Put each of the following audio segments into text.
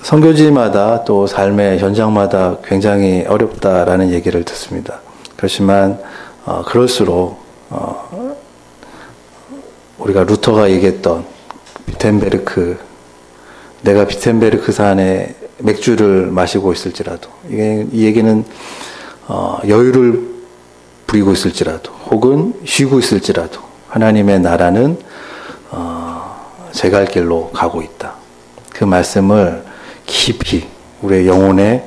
선교지마다 또 삶의 현장마다 굉장히 어렵다라는 얘기를 듣습니다. 그렇지만 그럴수록 우리가 루터가 얘기했던 비텐베르크, 내가 비텐베르크 산에 맥주를 마시고 있을지라도, 이 얘기는 여유를 부리고 있을지라도 혹은 쉬고 있을지라도 하나님의 나라는 제 갈 길로 가고 있다. 그 말씀을 깊이 우리의 영혼에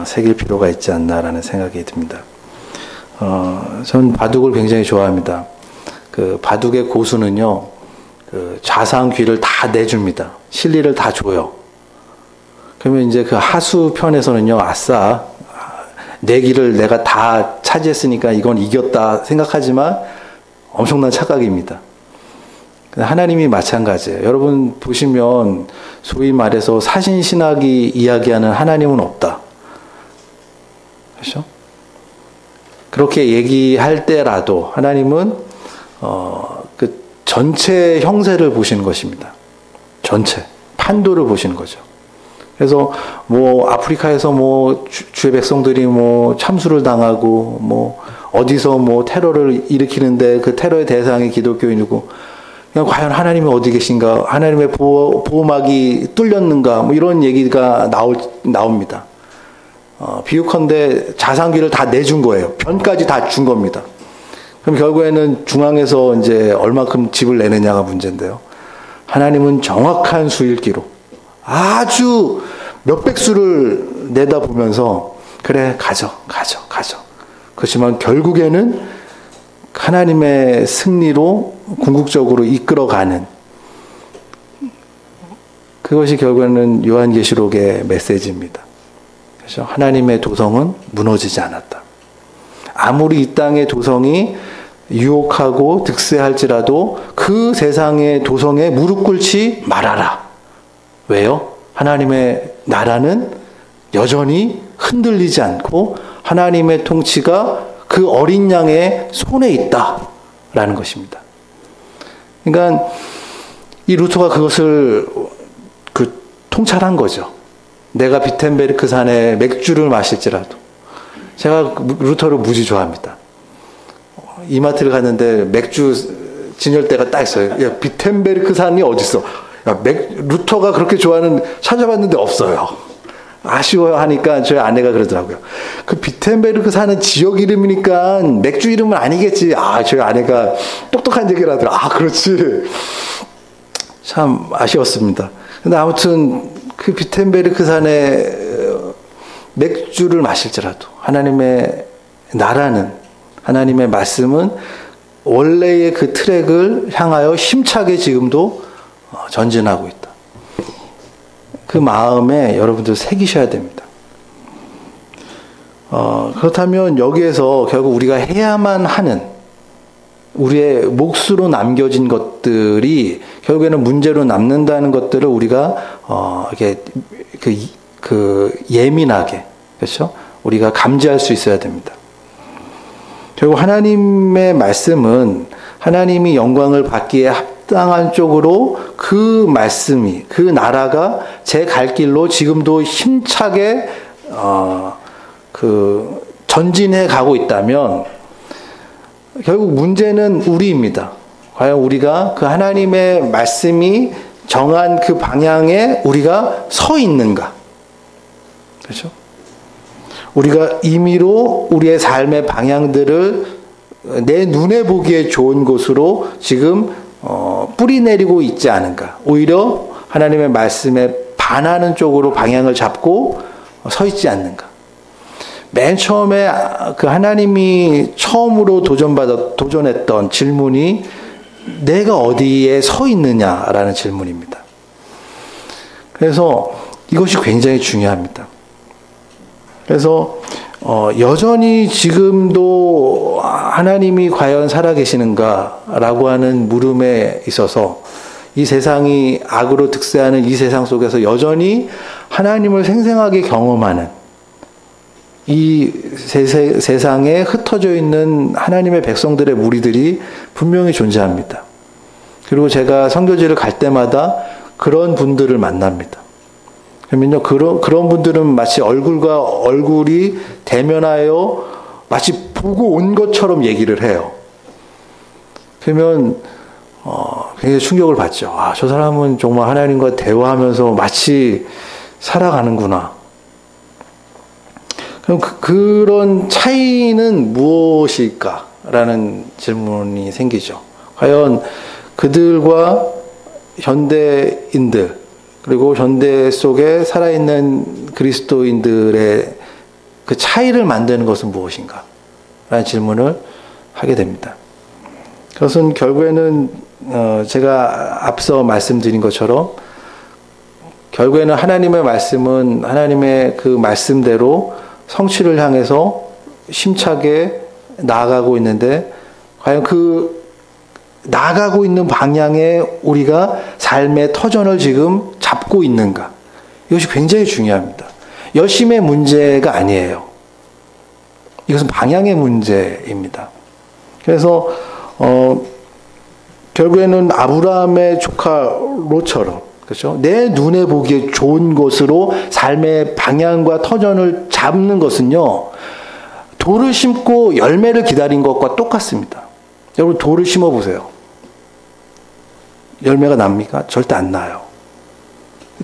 새길 필요가 있지 않나라는 생각이 듭니다. 전 바둑을 굉장히 좋아합니다. 그 바둑의 고수는요, 그 좌상 귀를 다 내줍니다. 실리를 다 줘요. 그러면 이제 그 하수 편에서는요, 아싸, 내 길을 내가 다 차지했으니까 이건 이겼다 생각하지만 엄청난 착각입니다. 하나님이 마찬가지예요. 여러분 보시면 소위 말해서 사신신학이 이야기하는 하나님은 없다. 그렇죠? 그렇게 얘기할 때라도 하나님은 그 전체 형세를 보시는 것입니다. 전체 판도를 보시는 거죠. 그래서 뭐 아프리카에서 뭐 주의 백성들이 뭐 참수를 당하고 뭐 어디서 뭐 테러를 일으키는데 그 테러의 대상이 기독교인이고, 그냥 과연 하나님이 어디 계신가, 하나님의 보호막이 뚫렸는가, 뭐 이런 얘기가 나옵니다. 비유컨대 자산기를 다 내준 거예요. 변까지 다 준 겁니다. 그럼 결국에는 중앙에서 이제 얼마큼 집을 내느냐가 문제인데요. 하나님은 정확한 수일기로 아주 몇백 수를 내다보면서 그래, 가져. 그렇지만 결국에는 하나님의 승리로 궁극적으로 이끌어가는, 그것이 결국에는 요한계시록의 메시지입니다. 그렇죠? 하나님의 도성은 무너지지 않았다. 아무리 이 땅의 도성이 유혹하고 득세할지라도 그 세상의 도성에 무릎 꿇지 말아라. 왜요? 하나님의 나라는 여전히 흔들리지 않고 하나님의 통치가 그 어린 양의 손에 있다라는 것입니다. 그러니까 이 루터가 그것을 통찰한 거죠. 내가 비텐베르크 산에 맥주를 마실지라도. 제가 루터를 무지 좋아합니다. 이마트를 갔는데 맥주 진열대가 딱 있어요. 야, 비텐베르크 산이 어딨어? 야, 루터가 그렇게 좋아하는 찾아봤는데 없어요. 아쉬워요 하니까 저희 아내가 그러더라고요. 그 비텐베르크 사는 지역 이름이니까 맥주 이름은 아니겠지. 저희 아내가 똑똑한 얘기를 하더라고요. 그렇지. 참 아쉬웠습니다. 근데 아무튼 그 비텐베르크 산에 맥주를 마실지라도 하나님의 나라는, 하나님의 말씀은 원래의 그 트랙을 향하여 힘차게 지금도 전진하고 있다. 그 마음에 여러분들 새기셔야 됩니다. 그렇다면 여기에서 결국 우리가 해야만 하는, 우리의 몫으로 남겨진 것들이 결국에는 문제로 남는다는 것들을 우리가 이렇게 예민하게, 그렇죠? 우리가 감지할 수 있어야 됩니다. 결국 하나님의 말씀은 하나님이 영광을 받기에 합당한 쪽으로 그 말씀이, 그 나라가 제 갈 길로 지금도 힘차게 전진해 가고 있다면 결국 문제는 우리입니다. 과연 우리가 그 하나님의 말씀이 정한 그 방향에 우리가 서 있는가? 그렇죠? 우리가 임의로 우리의 삶의 방향들을 내 눈에 보기에 좋은 곳으로 지금 뿌리 내리고 있지 않은가? 오히려 하나님의 말씀에 반하는 쪽으로 방향을 잡고 서 있지 않는가? 맨 처음에 그 하나님이 처음으로 도전했던 질문이 내가 어디에 서 있느냐라는 질문입니다. 그래서 이것이 굉장히 중요합니다. 그래서 여전히 지금도 하나님이 과연 살아계시는가라고 하는 물음에 있어서 이 세상이 악으로 득세하는 이 세상 속에서 여전히 하나님을 생생하게 경험하는 이 세상에 흩어져 있는 하나님의 백성들의 무리들이 분명히 존재합니다. 그리고 제가 선교지를 갈 때마다 그런 분들을 만납니다. 그러면요, 그런 분들은 마치 얼굴과 얼굴이 대면하여 마치 보고 온 것처럼 얘기를 해요. 그러면 굉장히 충격을 받죠. 아, 저 사람은 정말 하나님과 대화하면서 마치 살아가는구나. 그럼 그런 차이는 무엇일까라는 질문이 생기죠. 과연 그들과 현대인들, 그리고 현대 속에 살아있는 그리스도인들의 그 차이를 만드는 것은 무엇인가? 라는 질문을 하게 됩니다. 그것은 결국에는 제가 앞서 말씀드린 것처럼 결국에는 하나님의 말씀은 하나님의 그 말씀대로 성취를 향해서 심차게 나아가고 있는데 과연 그 나아가고 있는 방향에 우리가 삶의 터전을 지금 잡고 있는가? 이것이 굉장히 중요합니다. 열심의 문제가 아니에요. 이것은 방향의 문제입니다. 그래서 결국에는 아브라함의 조카 롯처럼, 그렇죠? 내 눈에 보기에 좋은 것으로 삶의 방향과 터전을 잡는 것은요, 돌을 심고 열매를 기다린 것과 똑같습니다. 여러분, 돌을 심어 보세요. 열매가 납니까? 절대 안 나요.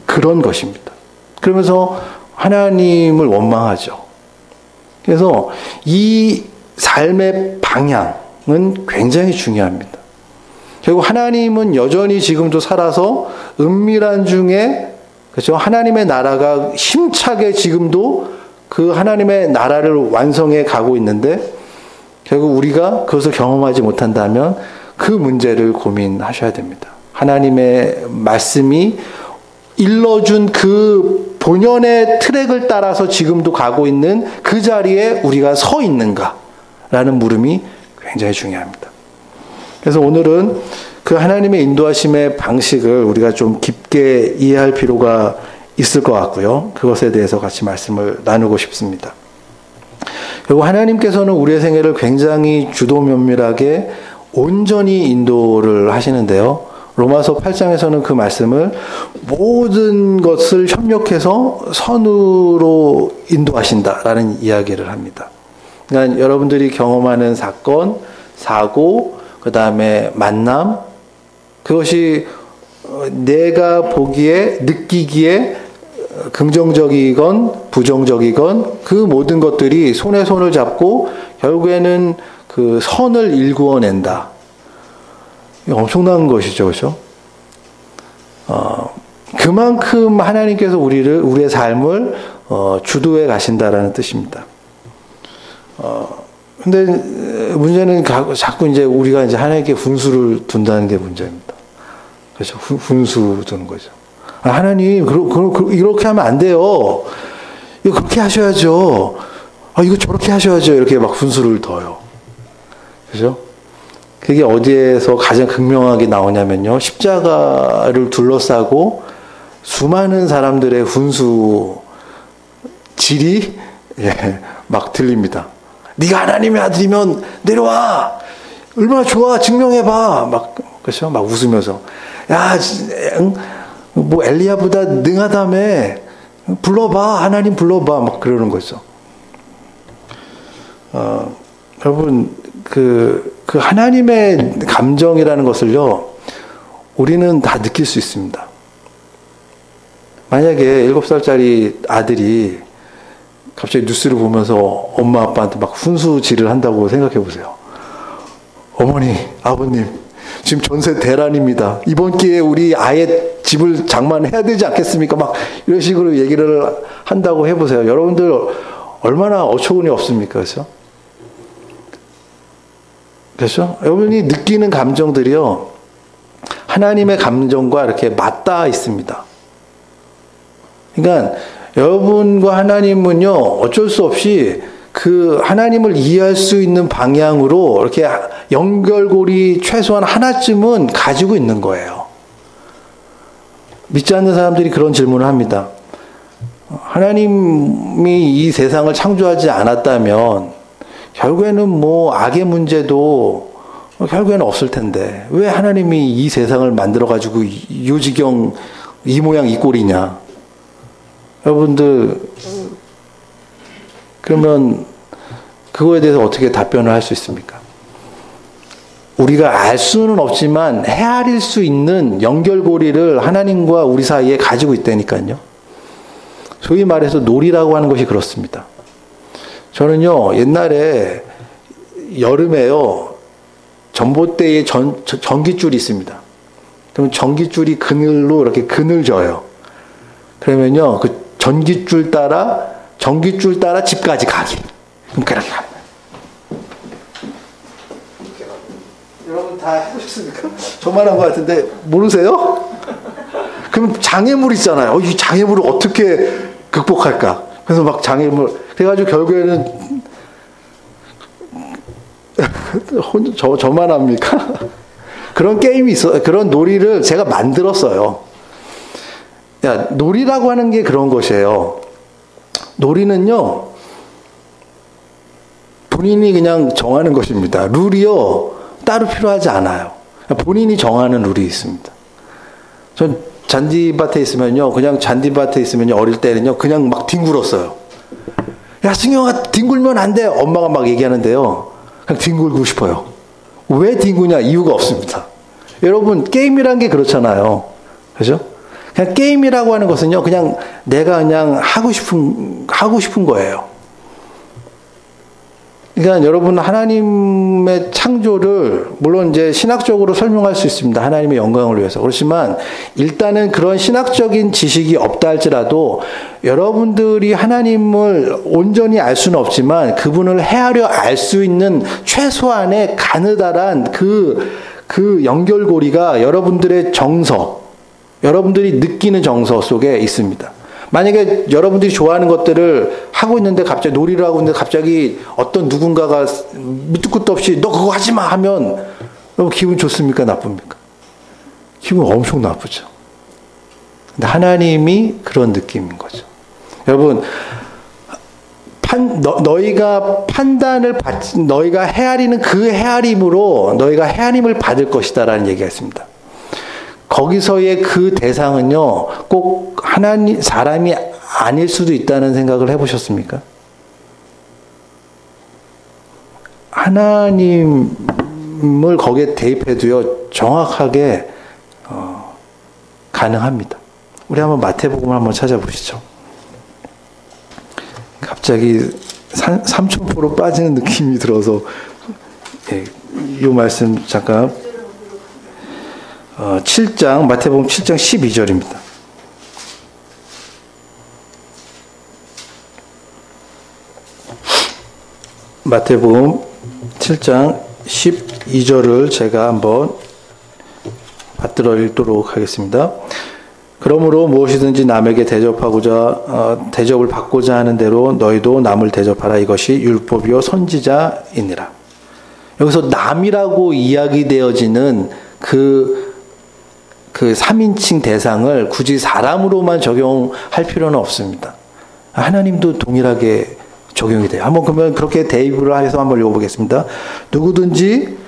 그런 것입니다. 그러면서 하나님을 원망하죠. 그래서 이 삶의 방향은 굉장히 중요합니다. 결국 하나님은 여전히 지금도 살아서 은밀한 중에, 그렇죠? 하나님의 나라가 힘차게 지금도 그 하나님의 나라를 완성해 가고 있는데 결국 우리가 그것을 경험하지 못한다면 그 문제를 고민하셔야 됩니다. 하나님의 말씀이 일러준 그 본연의 트랙을 따라서 지금도 가고 있는 그 자리에 우리가 서 있는가라는 물음이 굉장히 중요합니다. 그래서 오늘은 그 하나님의 인도하심의 방식을 우리가 좀 깊게 이해할 필요가 있을 것 같고요. 그것에 대해서 같이 말씀을 나누고 싶습니다. 그리고 하나님께서는 우리의 생애를 굉장히 주도 면밀하게 온전히 인도를 하시는데요. 로마서 8장에서는 그 말씀을 모든 것을 협력해서 선으로 인도하신다라는 이야기를 합니다. 그러니까 여러분들이 경험하는 사건, 사고, 그 다음에 만남, 그것이 내가 보기에, 느끼기에 긍정적이건 부정적이건 그 모든 것들이 손에 손을 잡고 결국에는 그 선을 일구어낸다. 엄청난 것이죠, 그렇죠? 그만큼 하나님께서 우리의 삶을 주도해 가신다라는 뜻입니다. 근데 문제는 자꾸 이제 우리가 이제 하나님께 훈수를 둔다는 게 문제입니다. 그렇죠? 훈수 두는 거죠. 하나님, 이렇게 하면 안 돼요. 이거 그렇게 하셔야죠. 이거 저렇게 하셔야죠. 이렇게 막 훈수를 둬요. 그죠? 그게 어디에서 가장 극명하게 나오냐면요. 십자가를 둘러싸고 수많은 사람들의 훈수 질이 막 들립니다. 네가 하나님의 아들이면 내려와. 얼마나 좋아. 증명해봐. 막, 그렇죠? 막 웃으면서. 야, 뭐 엘리야보다 능하다며. 불러봐. 하나님 불러봐. 막 그러는 거죠. 여러분, 그 하나님의 감정이라는 것을요, 우리는 다 느낄 수 있습니다. 만약에 7살짜리 아들이 갑자기 뉴스를 보면서 엄마 아빠한테 막 훈수질을 한다고 생각해 보세요. 어머니, 아버님, 지금 전세 대란입니다. 이번 기회에 우리 아예 집을 장만해야 되지 않겠습니까? 막 이런 식으로 얘기를 한다고 해보세요. 여러분들 얼마나 어처구니 없습니까? 그렇죠? 그렇죠? 여러분이 느끼는 감정들이요, 하나님의 감정과 이렇게 맞닿아 있습니다. 그러니까 여러분과 하나님은요, 어쩔 수 없이 그 하나님을 이해할 수 있는 방향으로 이렇게 연결고리 최소한 하나쯤은 가지고 있는 거예요. 믿지 않는 사람들이 그런 질문을 합니다. 하나님이 이 세상을 창조하지 않았다면 결국에는 뭐 악의 문제도 결국에는 없을 텐데 왜 하나님이 이 세상을 만들어가지고 이 지경 이 모양 이 꼴이냐. 여러분들 그러면 그거에 대해서 어떻게 답변을 할 수 있습니까? 우리가 알 수는 없지만 헤아릴 수 있는 연결고리를 하나님과 우리 사이에 가지고 있다니까요. 소위 말해서 놀이라고 하는 것이 그렇습니다. 저는요, 옛날에 여름에요, 전봇대에 전기줄이 있습니다. 그럼 전기줄이 그늘로 이렇게 그늘져요. 그러면요, 그 전기줄 따라 집까지 가기. 그럼 그렇게 가는 거예요. 여러분 다 해보셨습니까? 저만 한 것 같은데 모르세요? 그럼 장애물 있잖아요. 이 장애물을 어떻게 극복할까? 그래서 막 장애물 그래가지고 결국에는 저만 합니까? 그런 게임이 있어. 그런 놀이를 제가 만들었어요. 야, 놀이라고 하는 게 그런 것이에요. 놀이는요, 본인이 그냥 정하는 것입니다. 룰이요, 따로 필요하지 않아요. 본인이 정하는 룰이 있습니다. 전 잔디밭에 있으면요, 그냥 잔디밭에 있으면요, 어릴 때는요, 그냥 막 뒹굴었어요. 야, 승영아, 뒹굴면 안 돼. 엄마가 막 얘기하는데요, 그냥 뒹굴고 싶어요. 왜 뒹구냐? 이유가 없습니다. 여러분, 게임이란 게 그렇잖아요. 그죠? 그냥 게임이라고 하는 것은요, 그냥 내가 그냥 하고 싶은 거예요. 그러니까 여러분, 하나님의 창조를, 물론 이제 신학적으로 설명할 수 있습니다. 하나님의 영광을 위해서. 그렇지만, 일단은 그런 신학적인 지식이 없다 할지라도, 여러분들이 하나님을 온전히 알 수는 없지만, 그분을 헤아려 알 수 있는 최소한의 가느다란 그 연결고리가 여러분들의 정서, 여러분들이 느끼는 정서 속에 있습니다. 만약에 여러분들이 좋아하는 것들을 하고 있는데 갑자기 놀이를 하고 있는데 갑자기 어떤 누군가가 밑도 끝도 없이 너 그거 하지 마 하면 여러분 기분 좋습니까? 나쁩니까? 기분 엄청 나쁘죠. 근데 하나님이 그런 느낌인 거죠. 여러분, 너희가 판단을 너희가 헤아리는 그 헤아림으로 너희가 헤아림을 받을 것이다라는 얘기가 있습니다. 거기서의 그 대상은요, 꼭 사람이 아닐 수도 있다는 생각을 해보셨습니까? 하나님을 거기에 대입해도요, 정확하게, 가능합니다. 우리 한번 마태복음을 한번 찾아보시죠. 갑자기 3000% 빠지는 느낌이 들어서, 이 말씀 잠깐. 7장, 마태복음 7장 12절입니다. 마태복음 7장 12절을 제가 한번 받들어 읽도록 하겠습니다. 그러므로 무엇이든지 남에게 대접을 받고자 하는 대로 너희도 남을 대접하라. 이것이 율법이요 선지자이니라. 여기서 남이라고 이야기되어지는 그 3인칭 대상을 굳이 사람으로만 적용할 필요는 없습니다. 하나님도 동일하게 적용이 돼요. 한번 그러면 그렇게 대입을 해서 한번 읽어보겠습니다. 누구든지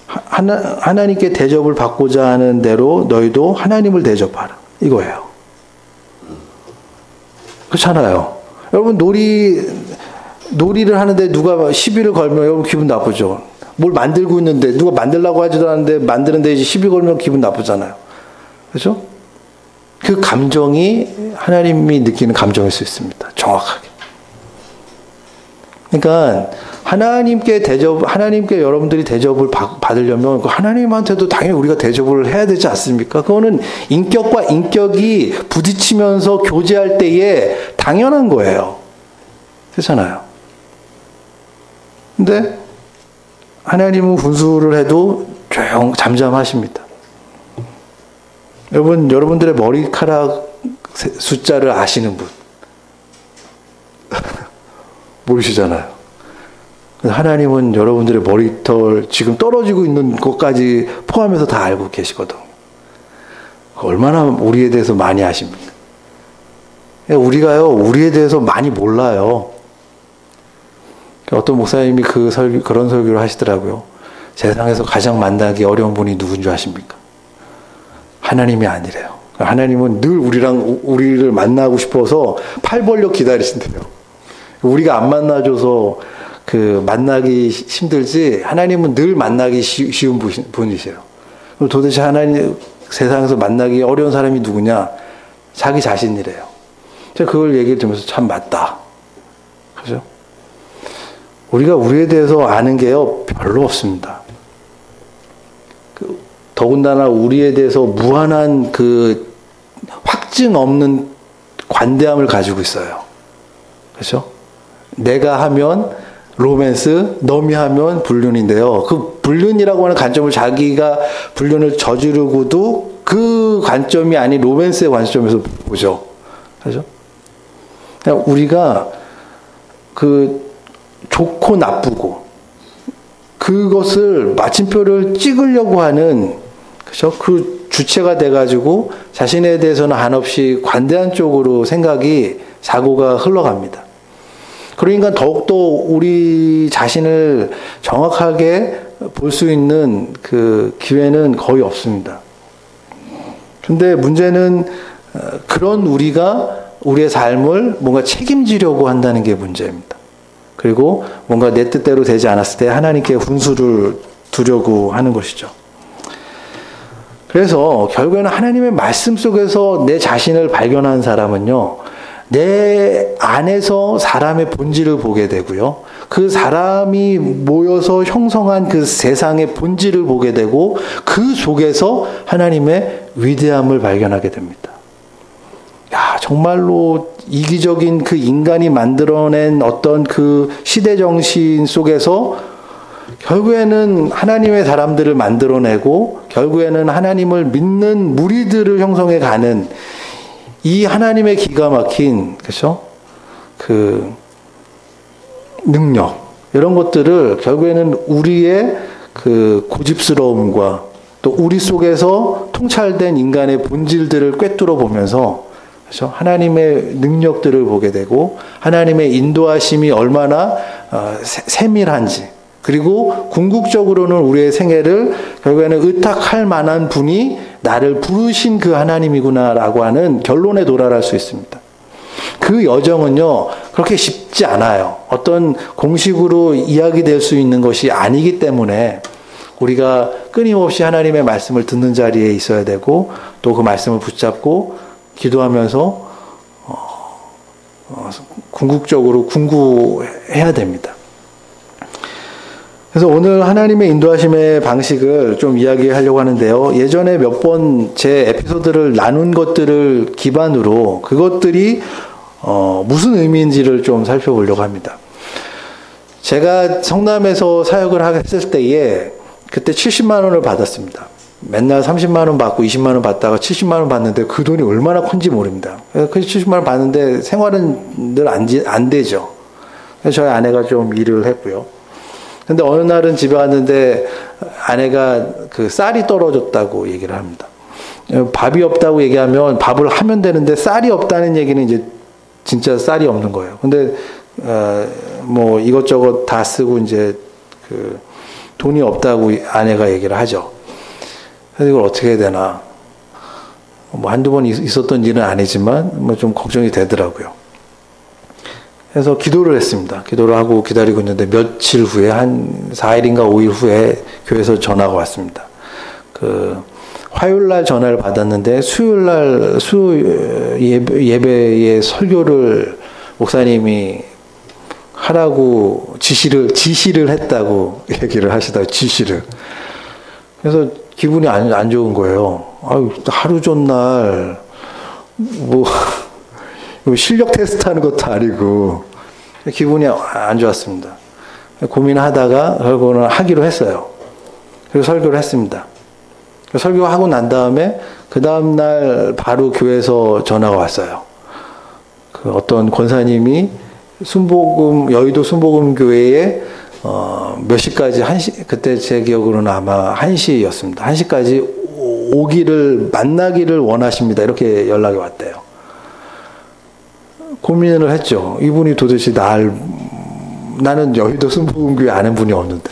하나님께 대접을 받고자 하는 대로 너희도 하나님을 대접하라. 이거예요. 그렇잖아요. 여러분 놀이를 하는데 누가 시비를 걸면 여러분 기분 나쁘죠. 뭘 만들고 있는데 누가 만들라고 하지도 않는데 만드는데 이제 시비 걸면 기분 나쁘잖아요. 그렇죠? 그 감정이 하나님이 느끼는 감정일 수 있습니다. 정확하게. 그러니까 하나님께 여러분들이 대접을 받으려면 하나님한테도 당연히 우리가 대접을 해야 되지 않습니까? 그거는 인격과 인격이 부딪히면서 교제할 때에 당연한 거예요. 그렇잖아요. 근데 하나님은 분수를 해도 잠잠하십니다. 여러분들의 머리카락 숫자를 아시는 분 모르시잖아요. 하나님은 여러분들의 머리털 지금 떨어지고 있는 것까지 포함해서 다 알고 계시거든요. 얼마나 우리에 대해서 많이 아십니까? 우리가요, 우리에 대해서 많이 몰라요. 어떤 목사님이 그런 설교를 하시더라고요. 세상에서 가장 만나기 어려운 분이 누군지 아십니까? 하나님이 아니래요. 하나님은 늘 우리를 만나고 싶어서 팔 벌려 기다리신대요. 우리가 안 만나줘서 만나기 힘들지, 하나님은 늘 만나기 쉬운 분이세요. 그럼 도대체 하나님 세상에서 만나기 어려운 사람이 누구냐? 자기 자신이래요. 제가 그걸 얘기를 들으면서 참 맞다. 그죠? 우리가 우리에 대해서 아는 게요, 별로 없습니다. 더군다나 우리에 대해서 무한한 확증 없는 관대함을 가지고 있어요. 그렇죠? 내가 하면 로맨스, 넘이 하면 불륜인데요. 그 불륜이라고 하는 관점을 자기가 불륜을 저지르고도 그 관점이 아닌 로맨스의 관점에서 보죠. 그렇죠? 우리가 좋고 나쁘고 그것을 마침표를 찍으려고 하는, 그렇죠? 그 주체가 돼가지고 자신에 대해서는 한없이 관대한 쪽으로 사고가 흘러갑니다. 그러니까 더욱더 우리 자신을 정확하게 볼 수 있는 기회는 거의 없습니다. 근데 문제는 그런 우리가 우리의 삶을 뭔가 책임지려고 한다는 게 문제입니다. 그리고 뭔가 내 뜻대로 되지 않았을 때 하나님께 훈수를 두려고 하는 것이죠. 그래서 결국에는 하나님의 말씀 속에서 내 자신을 발견한 사람은요, 내 안에서 사람의 본질을 보게 되고요, 그 사람이 모여서 형성한 그 세상의 본질을 보게 되고, 그 속에서 하나님의 위대함을 발견하게 됩니다. 야, 정말로 이기적인 그 인간이 만들어낸 어떤 그 시대 정신 속에서 결국에는 하나님의 사람들을 만들어내고, 결국에는 하나님을 믿는 무리들을 형성해 가는 이 하나님의 기가 막힌, 그렇죠? 능력, 이런 것들을 결국에는 우리의 고집스러움과 또 우리 속에서 통찰된 인간의 본질들을 꿰뚫어 보면서, 그렇죠? 하나님의 능력들을 보게 되고, 하나님의 인도하심이 얼마나 세밀한지, 그리고 궁극적으로는 우리의 생애를 결국에는 의탁할 만한 분이 나를 부르신 그 하나님이구나라고 하는 결론에 도달할 수 있습니다. 그 여정은요, 그렇게 쉽지 않아요. 어떤 공식으로 이야기될 수 있는 것이 아니기 때문에 우리가 끊임없이 하나님의 말씀을 듣는 자리에 있어야 되고, 또 그 말씀을 붙잡고 기도하면서 궁극적으로 궁구해야 됩니다. 그래서 오늘 하나님의 인도하심의 방식을 좀 이야기하려고 하는데요. 예전에 몇 번 제 에피소드를 나눈 것들을 기반으로 그것들이 무슨 의미인지를 좀 살펴보려고 합니다. 제가 성남에서 사역을 했을 때에 그때 70만 원을 받았습니다. 맨날 30만 원 받고 20만 원 받다가 70만 원 받는데 그 돈이 얼마나 큰지 모릅니다. 그래서 70만 원 받는데 생활은 늘 안 되죠. 그래서 저희 아내가 좀 일을 했고요. 근데 어느 날은 집에 왔는데 아내가 쌀이 떨어졌다고 얘기를 합니다. 밥이 없다고 얘기하면 밥을 하면 되는데 쌀이 없다는 얘기는 이제 진짜 쌀이 없는 거예요. 근데 뭐 이것저것 다 쓰고 이제 돈이 없다고 아내가 얘기를 하죠. 그래서 이걸 어떻게 해야 되나. 뭐 한두 번 있었던 일은 아니지만 뭐 좀 걱정이 되더라고요. 그래서 기도를 했습니다. 기도를 하고 기다리고 있는데 며칠 후에 한 4일인가 5일 후에 교회에서 전화가 왔습니다. 화요일 날 전화를 받았는데 수요일 날 예배의 설교를 목사님이 하라고 지시를 했다고 얘기를 하시다가 지시를. 그래서 기분이 안 좋은 거예요. 아유, 하루 전날 뭐 실력 테스트하는 것도 아니고 기분이 안 좋았습니다. 고민하다가 결국은 하기로 했어요. 그리고 설교를 했습니다. 설교하고 난 다음에 그 다음날 바로 교회에서 전화가 왔어요. 어떤 권사님이 여의도 순복음교회에 몇 시까지 그때 제 기억으로는 아마 1시였습니다. 1시까지 만나기를 원하십니다. 이렇게 연락이 왔대요. 고민을 했죠. 이분이 도대체 나는 여의도 순복음교회 아는 분이 없는데.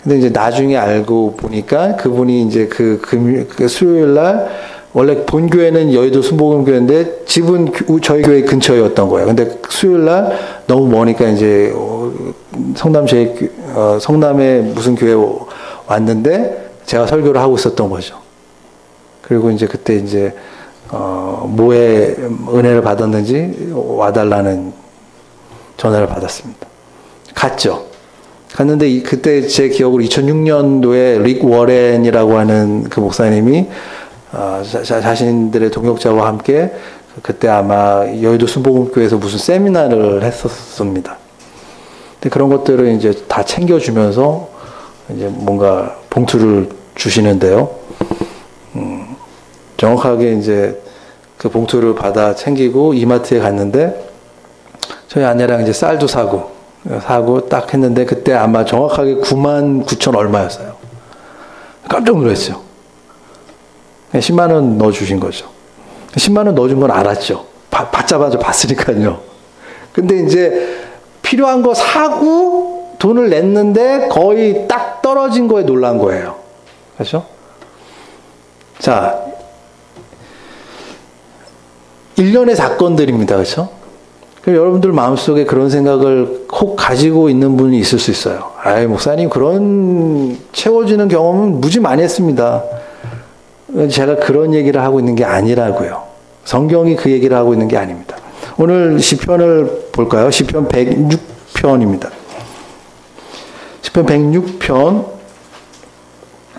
근데 이제 나중에 알고 보니까 그분이 이제 그 수요일 날 원래 본교회는 여의도 순복음교회인데 집은 저희 교회 근처였던 거예요. 근데 수요일 날 너무 머니까 이제 성남에 무슨 교회 왔는데 제가 설교를 하고 있었던 거죠. 그리고 이제 그때 이제 뭐에 은혜를 받았는지 와달라는 전화를 받았습니다. 갔죠. 갔는데 그때 제 기억으로 2006년도에 릭 워렌이라고 하는 그 목사님이 자신들의 동역자와 함께 그때 아마 여의도 순복음교회에서 무슨 세미나를 했었습니다. 근데 그런 것들을 이제 다 챙겨주면서 이제 뭔가 봉투를 주시는데요. 정확하게 이제 그 봉투를 받아 챙기고 이마트에 갔는데 저희 아내랑 이제 쌀도 사고 딱 했는데 그때 아마 정확하게 99,000 얼마였어요. 깜짝 놀랐죠. 10만 원 넣어주신 거죠. 10만 원 넣어준 건 알았죠. 받자마자 봤으니까요. 근데 이제 필요한 거 사고 돈을 냈는데 거의 딱 떨어진 거에 놀란 거예요. 그렇죠? 자, 일련의 사건들입니다. 그렇죠? 그럼 여러분들 마음속에 그런 생각을 혹 가지고 있는 분이 있을 수 있어요. 아이, 목사님 그런 채워지는 경험은 무지 많이 했습니다. 제가 그런 얘기를 하고 있는 게 아니라고요. 성경이 그 얘기를 하고 있는 게 아닙니다. 오늘 시편을 볼까요? 시편 106편입니다. 시편 106편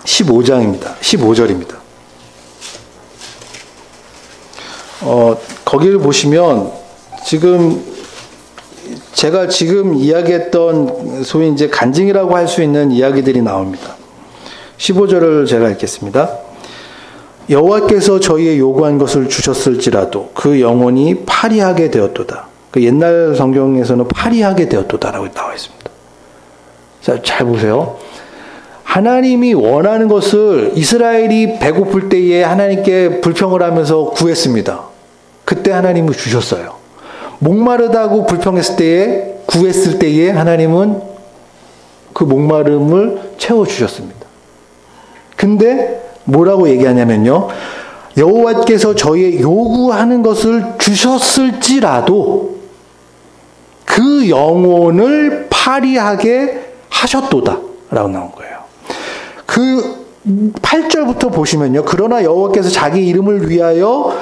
15장입니다. 15절입니다. 거기를 보시면 제가 지금 이야기했던 소위 이제 간증이라고 할 수 있는 이야기들이 나옵니다. 15절을 제가 읽겠습니다. 여호와께서 저희의 요구한 것을 주셨을지라도 그 영혼이 파리하게 되었도다. 그 옛날 성경에서는 파리하게 되었도다라고 나와 있습니다. 자, 잘 보세요. 하나님이 원하는 것을 이스라엘이 배고플 때에 하나님께 불평을 하면서 구했습니다. 그때 하나님은 주셨어요. 목마르다고 불평했을 때에 구했을 때에 하나님은 그 목마름을 채워주셨습니다. 근데 뭐라고 얘기하냐면요. 여호와께서 저희의 요구하는 것을 주셨을지라도 그 영혼을 파리하게 하셨도다 라고 나온 거예요. 그 8절부터 보시면요. 그러나 여호와께서 자기 이름을 위하여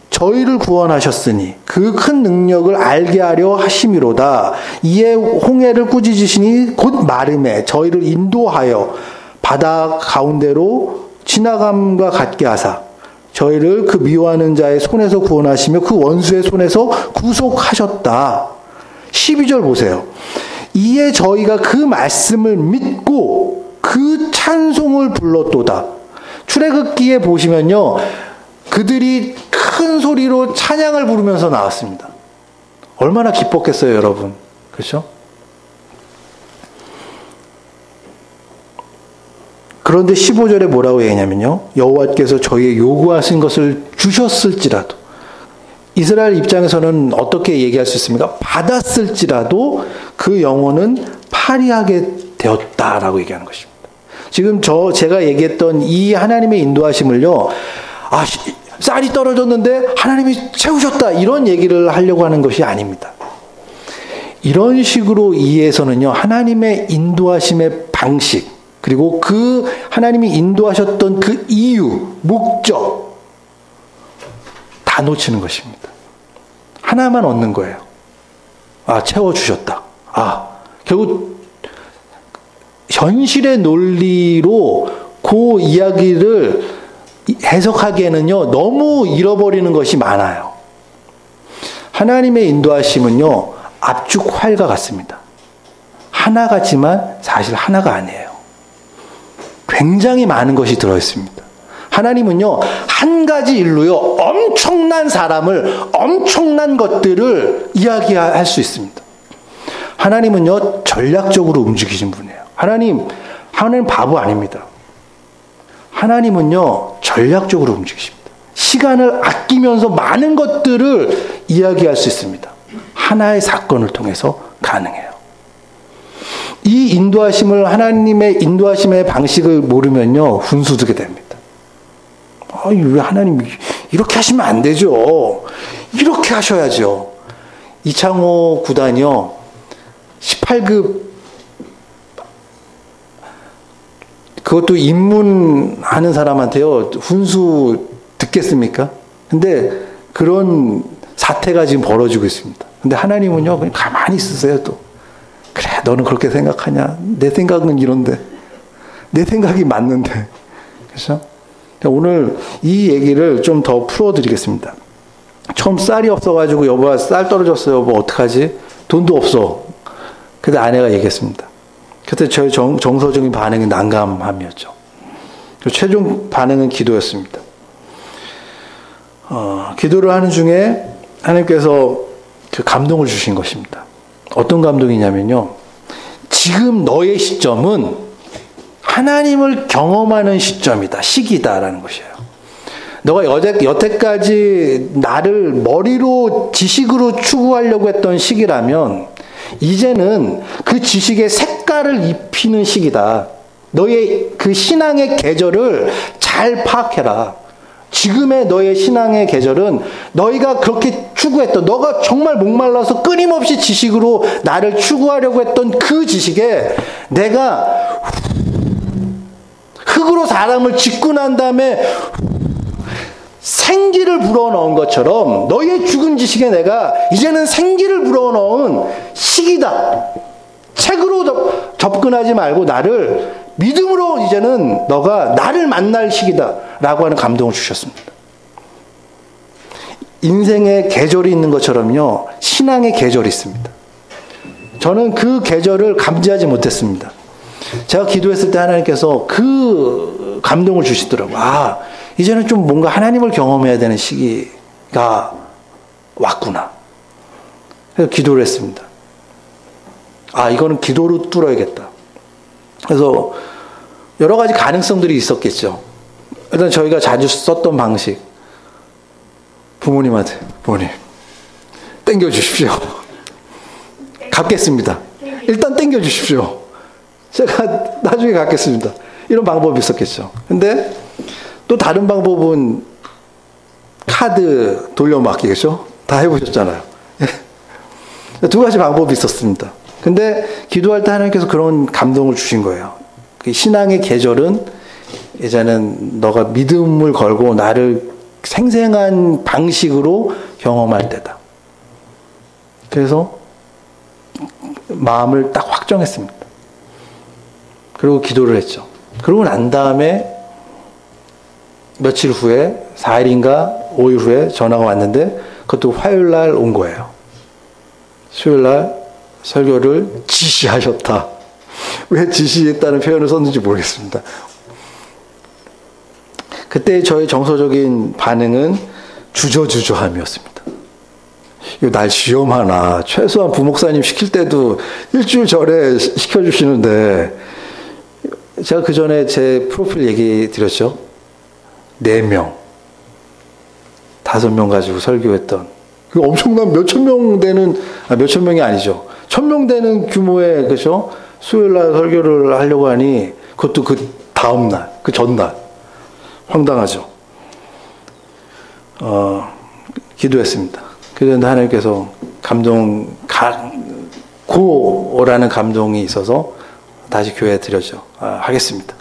저희를 구원하셨으니 그 큰 능력을 알게 하려 하심이로다. 이에 홍해를 꾸짖으시니 곧 마름에 저희를 인도하여 바다 가운데로 지나감과 같게 하사 저희를 그 미워하는 자의 손에서 구원하시며 그 원수의 손에서 구속하셨다. 12절 보세요. 이에 저희가 그 말씀을 믿고 그 찬송을 불렀도다. 출애굽기에 보시면요. 그들이 큰 소리로 찬양을 부르면서 나왔습니다. 얼마나 기뻤겠어요, 여러분. 그렇죠? 그런데 15절에 뭐라고 얘기하냐면요. 여호와께서 저희의 요구하신 것을 주셨을지라도 이스라엘 입장에서는 어떻게 얘기할 수 있습니까? 받았을지라도 그 영혼은 파리하게 되었다라고 얘기하는 것입니다. 지금 제가 얘기했던 이 하나님의 인도하심을요. 쌀이 떨어졌는데 하나님이 채우셨다 이런 얘기를 하려고 하는 것이 아닙니다. 이런 식으로 이해해서는요. 하나님의 인도하심의 방식 그리고 그 하나님이 인도하셨던 그 이유, 목적 다 놓치는 것입니다. 하나만 얻는 거예요. 채워주셨다. 결국 현실의 논리로 그 이야기를 해석하기에는요, 너무 잃어버리는 것이 많아요. 하나님의 인도하심은요, 압축 활과 같습니다. 하나 같지만 사실 하나가 아니에요. 굉장히 많은 것이 들어있습니다. 하나님은요, 한 가지 일로요, 엄청난 사람을, 엄청난 것들을 이야기할 수 있습니다. 하나님은요, 전략적으로 움직이신 분이에요. 하나님 바보 아닙니다. 하나님은요, 전략적으로 움직이십니다. 시간을 아끼면서 많은 것들을 이야기할 수 있습니다. 하나의 사건을 통해서 가능해요. 이 인도하심을, 하나님의 인도하심의 방식을 모르면요, 훈수두게 됩니다. 왜 하나님 이렇게 하시면 안 되죠. 이렇게 하셔야죠. 이창호 구단이요. 18급 그것도 입문하는 사람한테요. 훈수 듣겠습니까? 근데 그런 사태가 지금 벌어지고 있습니다. 근데 하나님은요. 그냥 가만히 있으세요 또. 그래 너는 그렇게 생각하냐. 내 생각은 이런데. 내 생각이 맞는데. 그렇죠? 오늘 이 얘기를 좀 더 풀어드리겠습니다. 처음 쌀이 없어가지고 여보가 쌀 떨어졌어요. 여보 어떡하지? 돈도 없어. 그때 아내가 얘기했습니다. 그때 저희 정서적인 반응이 난감함이었죠. 최종 반응은 기도였습니다. 기도를 하는 중에 하나님께서 그 감동을 주신 것입니다. 어떤 감동이냐면요. 지금 너의 시점은 하나님을 경험하는 시점이다. 시기다라는 것이에요. 너가 여태까지 나를 머리로 지식으로 추구하려고 했던 시기라면 이제는 그 지식의 색깔을 입히는 시기다. 너의 그 신앙의 계절을 잘 파악해라. 지금의 너의 신앙의 계절은 너희가 그렇게 추구했던, 너가 정말 목말라서 끊임없이 지식으로 나를 추구하려고 했던 그 지식에 내가 흙으로 사람을 짓고 난 다음에 생기를 불어넣은 것처럼 너희의 죽은 지식에 내가 이제는 생기를 불어넣은 시기다. 책으로 접근하지 말고 나를 믿음으로 이제는 너가 나를 만날 시기다 라고 하는 감동을 주셨습니다. 인생의 계절이 있는 것처럼요. 신앙의 계절이 있습니다. 저는 그 계절을 감지하지 못했습니다. 제가 기도했을 때 하나님께서 그 감동을 주시더라고요. 이제는 좀 뭔가 하나님을 경험해야 되는 시기가 왔구나. 그래서 기도를 했습니다. 이거는 기도로 뚫어야겠다. 그래서 여러 가지 가능성들이 있었겠죠. 일단 저희가 자주 썼던 방식. 부모님한테, 부모님, 땡겨주십시오. 갚겠습니다. 일단 땡겨주십시오. 제가 나중에 갚겠습니다. 이런 방법이 있었겠죠. 근데 또 다른 방법은 카드 돌려막기겠죠? 다 해보셨잖아요. 두 가지 방법이 있었습니다. 근데 기도할 때 하나님께서 그런 감동을 주신 거예요. 그 신앙의 계절은 이제는 너가 믿음을 걸고 나를 생생한 방식으로 경험할 때다. 그래서 마음을 딱 확정했습니다. 그리고 기도를 했죠. 그러고 난 다음에 며칠 후에 4일인가 5일 후에 전화가 왔는데 그것도 화요일 날 온 거예요. 수요일 날 설교를 지시하셨다. 왜 지시했다는 표현을 썼는지 모르겠습니다. 그때 저의 정서적인 반응은 주저주저함이었습니다. 이거 날 시험하나. 최소한 부목사님 시킬 때도 일주일 전에 시켜주시는데 제가 그 전에 제 프로필 얘기 드렸죠. 4명, 5명 가지고 설교했던 그 엄청난 몇천 명 되는 몇천 명이 아니죠. 1000명 되는 규모의 그죠? 수요일 날 설교를 하려고 하니 그것도 그 다음 날, 그 전날 황당하죠. 기도했습니다. 그런데 하나님께서 고라는 감동이 있어서 다시 교회에 드렸죠. 하겠습니다.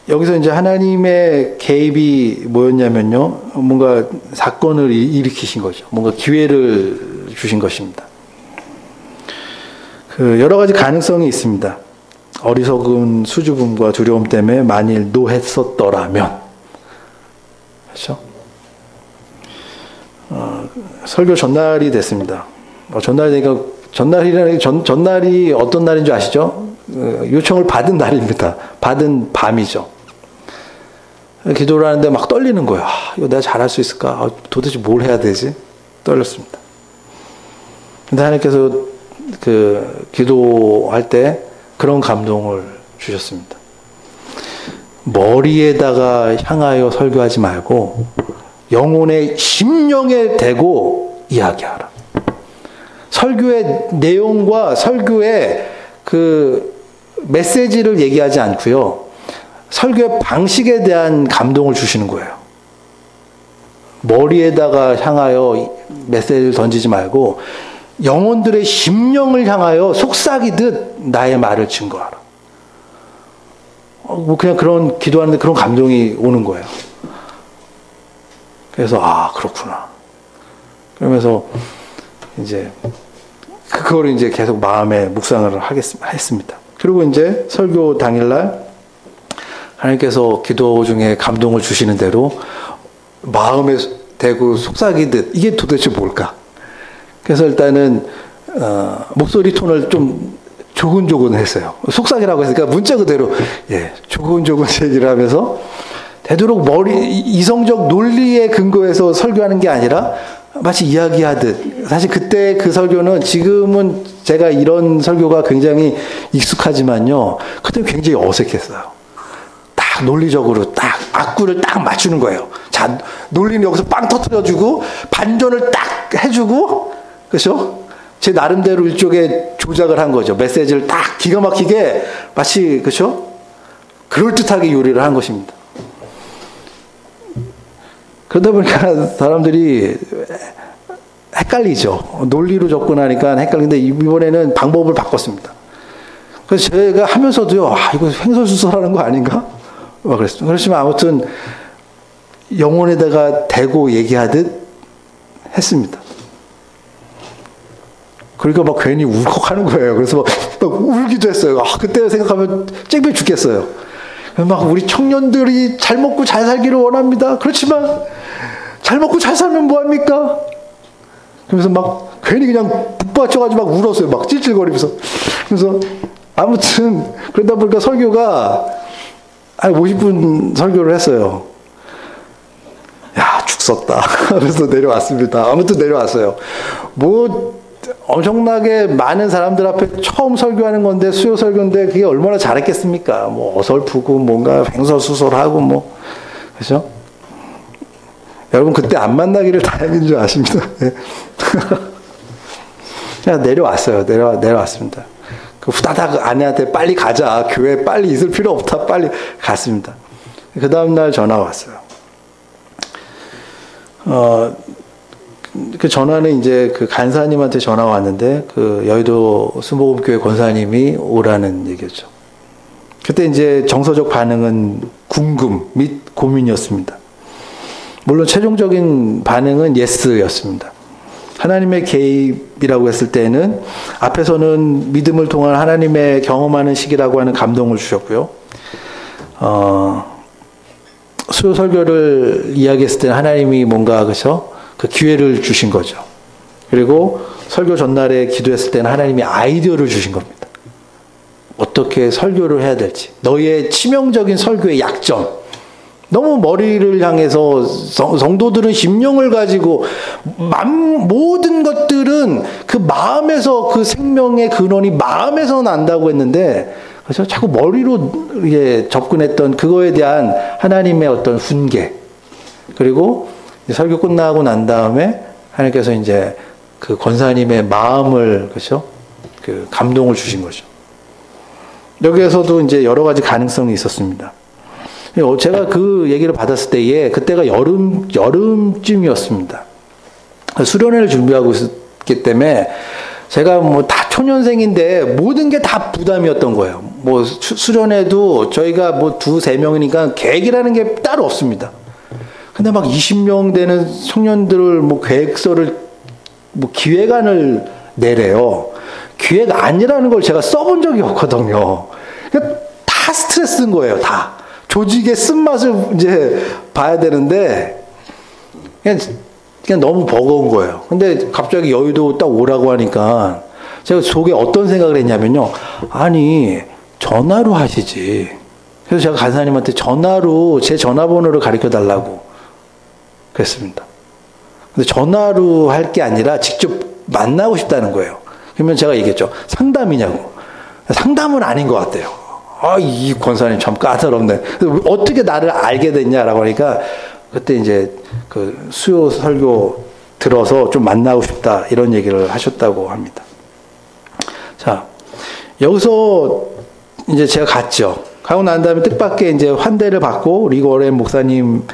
여기서 이제 하나님의 개입이 뭐였냐면요. 뭔가 사건을 일으키신 거죠. 뭔가 기회를 주신 것입니다. 그 여러 가지 가능성이 있습니다. 어리석은 수줍음과 두려움 때문에 만일 노했었더라면, 그렇죠? 설교 전날이 됐습니다. 전날이 되니까 전날이 어떤 날인 줄 아시죠? 요청을 받은 날입니다. 받은 밤이죠. 기도를 하는데 막 떨리는 거예요. 이거 내가 잘할 수 있을까? 도대체 뭘 해야 되지? 떨렸습니다. 근데 하나님께서 그 기도할 때 그런 감동을 주셨습니다. 머리에다가 향하여 설교하지 말고 영혼의 심령에 대고 이야기하라. 설교의 내용과 설교의 그 메시지를 얘기하지 않고요. 설교의 방식에 대한 감동을 주시는 거예요. 머리에다가 향하여 메시지를 던지지 말고 영혼들의 심령을 향하여 속삭이듯 나의 말을 증거하라. 뭐 그냥 그런 기도하는데 그런 감동이 오는 거예요. 그래서 아 그렇구나. 그러면서 이제 그거를 이제 계속 마음에 묵상을 했습니다. 그리고 이제 설교 당일날 하나님께서 기도 중에 감동을 주시는 대로 마음에 대고 속삭이듯 이게 도대체 뭘까? 그래서 일단은 목소리 톤을 좀 조근조근했어요. 속삭이라고 했으니까 문자 그대로 조근조근 얘기를 하면서 되도록 이성적 논리에 근거해서 설교하는 게 아니라 마치 이야기하듯. 사실 그때 그 설교는 지금은 제가 이런 설교가 굉장히 익숙하지만요. 그때 굉장히 어색했어요. 딱 논리적으로 딱 악구를 딱 맞추는 거예요. 자, 논리는 여기서 빵 터뜨려주고 반전을 딱 해주고 그렇죠? 제 나름대로 일종의 조작을 한 거죠. 메시지를 딱 기가 막히게 마치 그렇죠? 그럴듯하게 요리를 한 것입니다. 그러다 보니까 사람들이 헷갈리죠. 논리로 접근하니까 헷갈리는데 이번에는 방법을 바꿨습니다. 그래서 제가 하면서도요, 이거 횡설수설하는 거 아닌가? 그랬어요. 그렇지만 아무튼 영혼에다가 대고 얘기하듯 했습니다. 그러니까 막 괜히 울컥하는 거예요. 그래서 막 울기도 했어요. 그때 생각하면 쨍쨍 죽겠어요. 막 우리 청년들이 잘 먹고 잘 살기를 원합니다. 그렇지만 잘 먹고 잘 살면 뭐합니까? 그러면서 막 괜히 그냥 북받쳐가지고 막 울었어요. 막 찔찔거리면서. 그래서 아무튼 그러다 보니까 설교가 한 50분 설교를 했어요. 야, 죽었다. 그래서 내려왔습니다. 아무튼 내려왔어요. 뭐 엄청나게 많은 사람들 앞에 처음 설교하는 건데 수요 설교인데 그게 얼마나 잘했겠습니까? 뭐 어설프고 뭔가 횡설수설하고 뭐 그렇죠? 여러분 그때 안 만나기를 다행인 줄 아십니다. 그냥 내려왔어요. 내려왔습니다. 그 후다닥 아내한테 빨리 가자. 교회 빨리 있을 필요 없다. 빨리 갔습니다. 그 다음날 전화 왔어요. 그 전화는 이제 그 간사님한테 전화 왔는데 그 여의도 순복음교회 권사님이 오라는 얘기였죠. 그때 이제 정서적 반응은 궁금 및 고민이었습니다. 물론 최종적인 반응은 예스였습니다. 하나님의 개입이라고 했을 때는 앞에서는 믿음을 통한 하나님의 경험하는 시기라고 하는 감동을 주셨고요. 수요 설교를 이야기했을 때는 하나님이 뭔가 그렇죠? 그 기회를 주신 거죠. 그리고 설교 전날에 기도했을 때는 하나님이 아이디어를 주신 겁니다. 어떻게 설교를 해야 될지. 너의 치명적인 설교의 약점. 너무 머리를 향해서 성도들은 심령을 가지고 모든 것들은 그 마음에서 그 생명의 근원이 마음에서 난다고 했는데 그래서 자꾸 머리로 접근했던 그거에 대한 하나님의 어떤 훈계 그리고 설교 끝나고 난 다음에 하나님께서 이제 그 권사님의 마음을 그렇죠? 그 감동을 주신 거죠. 여기에서도 이제 여러 가지 가능성이 있었습니다. 제가 그 얘기를 받았을 때에 그때가 여름쯤이었습니다. 수련회를 준비하고 있었기 때문에 제가 뭐 다 초년생인데 모든 게 다 부담이었던 거예요. 뭐 수련회도 저희가 뭐 2-3명이니까 계획이라는 게 따로 없습니다. 근데 막 20명 되는 청년들을 뭐 계획서를 뭐 기획안을 내래요. 기획안이라는 걸 제가 써본 적이 없거든요. 그러니까 다 스트레스인 거예요. 다. 조직의 쓴맛을 이제 봐야 되는데 그냥 너무 버거운 거예요. 근데 갑자기 여의도 딱 오라고 하니까 제가 속에 어떤 생각을 했냐면요. 아니 전화로 하시지. 그래서 제가 간사님한테 전화로 제 전화번호를 가르쳐 달라고 그랬습니다. 근데 전화로 할 게 아니라 직접 만나고 싶다는 거예요. 그러면 제가 얘기했죠. 상담이냐고. 상담은 아닌 것 같아요. 이 권사님 참 까다롭네. 어떻게 나를 알게 됐냐라고 하니까 그때 이제 그 수요 설교 들어서 좀 만나고 싶다 이런 얘기를 하셨다고 합니다. 자, 여기서 이제 제가 갔죠. 가고 난 다음에 뜻밖의 이제 환대를 받고 리고렌 목사님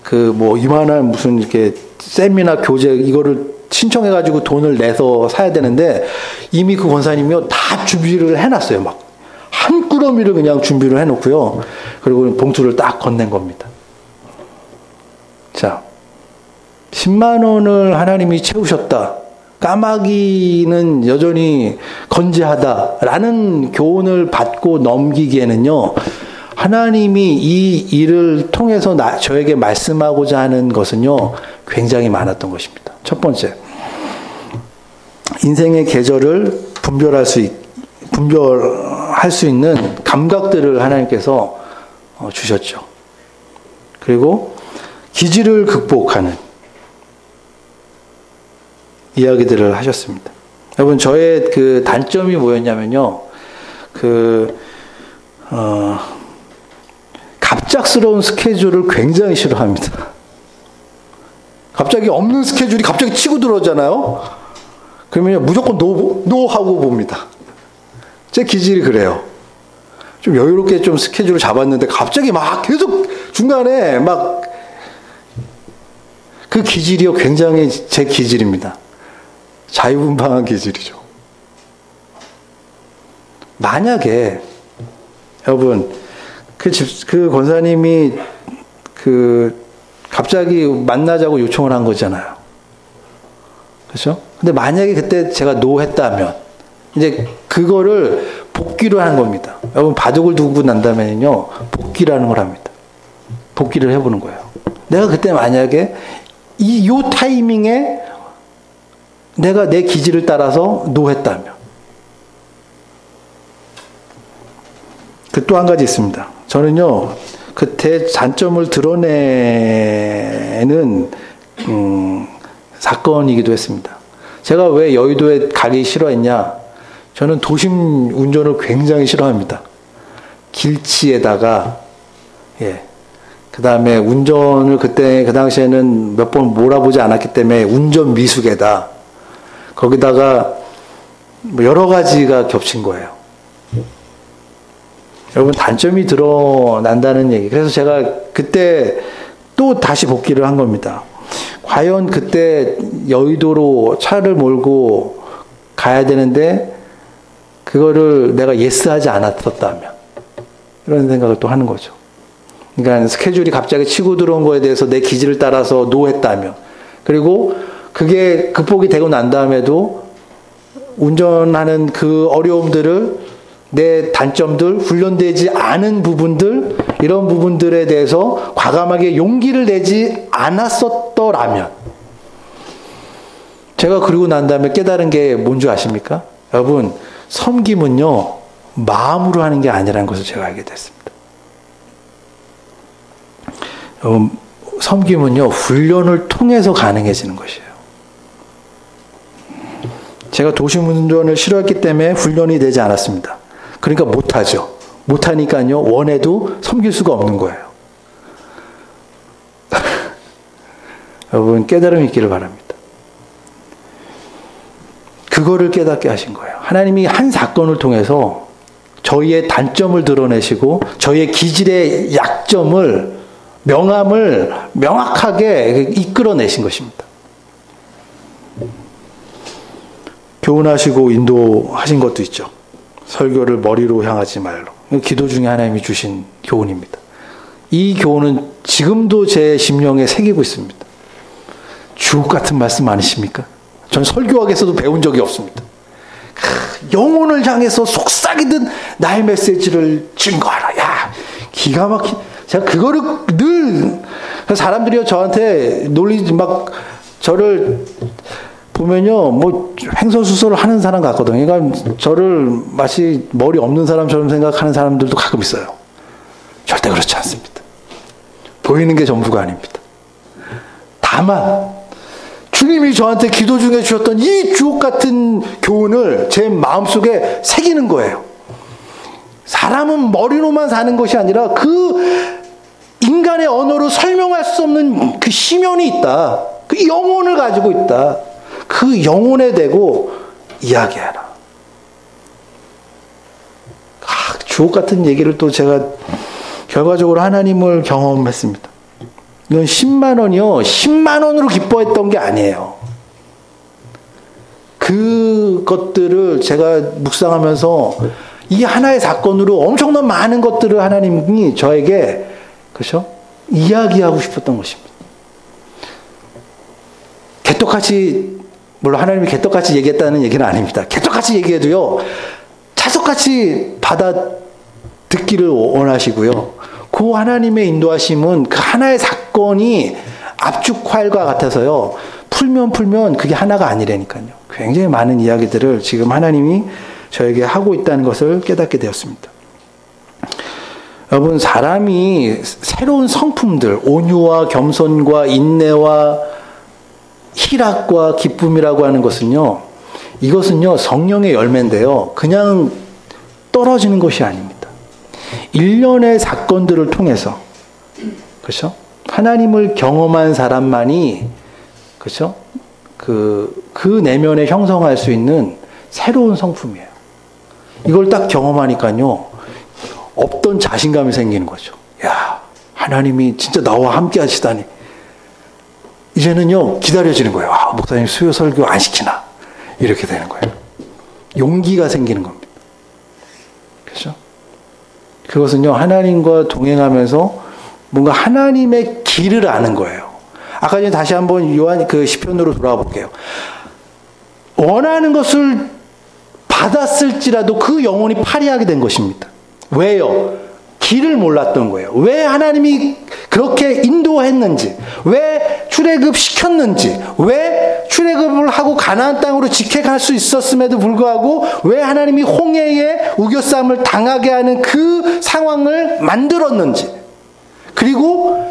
그 뭐 이만한 무슨 이렇게 세미나 교재 이거를 신청해가지고 돈을 내서 사야 되는데 이미 그 권사님이요 다 준비를 해놨어요. 막 한 꾸러미를 그냥 준비를 해놓고요. 그리고 봉투를 딱 건넨 겁니다. 자, 10만 원을 하나님이 채우셨다. 까마귀는 여전히 건재하다라는 교훈을 받고 넘기기에는요. 하나님이 이 일을 통해서 저에게 말씀하고자 하는 것은요. 굉장히 많았던 것입니다. 첫 번째, 인생의 계절을 분별할 수 있는 감각들을 하나님께서 주셨죠. 그리고 기질을 극복하는 이야기들을 하셨습니다. 여러분, 저의 그 단점이 뭐였냐면요. 갑작스러운 스케줄을 굉장히 싫어합니다. 갑자기 없는 스케줄이 갑자기 치고 들어오잖아요. 그러면 무조건 노 하고 봅니다. 제 기질이 그래요. 좀 여유롭게 좀 스케줄을 잡았는데 갑자기 막 계속 중간에 막 그 기질이요 굉장히 제 기질입니다. 자유분방한 기질이죠. 만약에 여러분 그 권사님이 갑자기 만나자고 요청을 한 거잖아요. 그렇죠? 근데 만약에 그때 제가 노 했다면 이제 그거를 복귀로 하는 겁니다. 여러분 바둑을 두고 난다면요 복귀라는 걸 합니다. 복귀를 해보는 거예요. 내가 그때 만약에 요 타이밍에 내가 내 기질을 따라서 노 했다면 그 또 한 가지 있습니다. 저는요 그때 단점을 드러내는 사건이기도 했습니다. 제가 왜 여의도에 가기 싫어했냐? 저는 도심 운전을 굉장히 싫어합니다. 길치에다가 그 다음에 운전을 그때 그 당시에는 몇 번 몰아보지 않았기 때문에 운전 미숙에다 거기다가 뭐 여러 가지가 겹친 거예요. 여러분 단점이 드러난다는 얘기. 그래서 제가 그때 또 다시 복귀를 한 겁니다. 과연 그때 여의도로 차를 몰고 가야 되는데 그거를 내가 예스하지 않았었다면 이런 생각을 또 하는 거죠. 그러니까 스케줄이 갑자기 치고 들어온 거에 대해서 내 기질을 따라서 노했다면 그리고 그게 극복이 되고 난 다음에도 운전하는 그 어려움들을 내 단점들, 훈련되지 않은 부분들 이런 부분들에 대해서 과감하게 용기를 내지 않았었더라면 제가 그러고 난 다음에 깨달은 게 뭔지 아십니까? 여러분 섬김은요 마음으로 하는 게 아니라는 것을 제가 알게 됐습니다. 여러분 섬김은요 훈련을 통해서 가능해지는 것이에요. 제가 도심 운전을 싫어했기 때문에 훈련이 되지 않았습니다. 그러니까 못하죠. 못하니까요 원해도 섬길 수가 없는 거예요. 여러분 깨달음이 있기를 바랍니다. 그거를 깨닫게 하신 거예요. 하나님이 한 사건을 통해서 저희의 단점을 드러내시고 저희의 기질의 약점을 명함을 명확하게 이끌어내신 것입니다. 교훈하시고 인도하신 것도 있죠. 설교를 머리로 향하지 말로. 기도 중에 하나님이 주신 교훈입니다. 이 교훈은 지금도 제 심령에 새기고 있습니다. 주옥 같은 말씀 아니십니까? 전 설교학에서도 배운 적이 없습니다. 영혼을 향해서 속삭이듯 나의 메시지를 증거하라. 야, 기가 막힌. 제가 그거를 늘 사람들이요 저한테 놀리지 막 저를 보면요 뭐 횡설수설을 하는 사람 같거든요. 그러니까 저를 마치 머리 없는 사람처럼 생각하는 사람들도 가끔 있어요. 절대 그렇지 않습니다. 보이는 게 전부가 아닙니다. 다만 주님이 저한테 기도 중에 주셨던 이 주옥 같은 교훈을 제 마음속에 새기는 거예요. 사람은 머리로만 사는 것이 아니라 그 인간의 언어로 설명할 수 없는 그 심연이 있다. 그 영혼을 가지고 있다. 그 영혼에 대고 이야기해라. 주옥 같은 얘기를 또 제가 결과적으로 하나님을 경험했습니다. 이건 10만 원이요. 10만 원으로 기뻐했던 게 아니에요. 그것들을 제가 묵상하면서 이 하나의 사건으로 엄청난 많은 것들을 하나님이 저에게, 그렇죠? 이야기하고 싶었던 것입니다. 개떡같이, 물론 하나님이 개떡같이 얘기했다는 얘기는 아닙니다. 개떡같이 얘기해도요, 찰떡같이 받아 듣기를 원하시고요. 그 하나님의 인도하심은 그 하나의 사건이 압축활과 같아서요, 풀면 그게 하나가 아니라니까요. 굉장히 많은 이야기들을 지금 하나님이 저에게 하고 있다는 것을 깨닫게 되었습니다. 여러분, 사람이 새로운 성품들, 온유와 겸손과 인내와 희락과 기쁨이라고 하는 것은요, 이것은요, 성령의 열매인데요, 그냥 떨어지는 것이 아닙니다. 일련의 사건들을 통해서, 그렇죠? 하나님을 경험한 사람만이, 그렇죠? 그 내면에 형성할 수 있는 새로운 성품이에요. 이걸 딱 경험하니까요, 없던 자신감이 생기는 거죠. 야, 하나님이 진짜 나와 함께 하시다니. 이제는요, 기다려지는 거예요. 아, 목사님 수요 설교 안 시키나? 이렇게 되는 거예요. 용기가 생기는 겁니다. 그렇죠? 그것은요, 하나님과 동행하면서 뭔가 하나님의 길을 아는 거예요. 아까 전에 다시 한번 요한 그 시편으로 돌아가 볼게요. 원하는 것을 받았을지라도 그 영혼이 파리하게 된 것입니다. 왜요? 길을 몰랐던 거예요. 왜 하나님이 그렇게 인도했는지, 왜 출애굽 시켰는지, 왜 출애굽을 하고 가나안 땅으로 직행할 수 있었음에도 불구하고 왜 하나님이 홍해의 우겨쌈을 당하게 하는 그 상황을 만들었는지, 그리고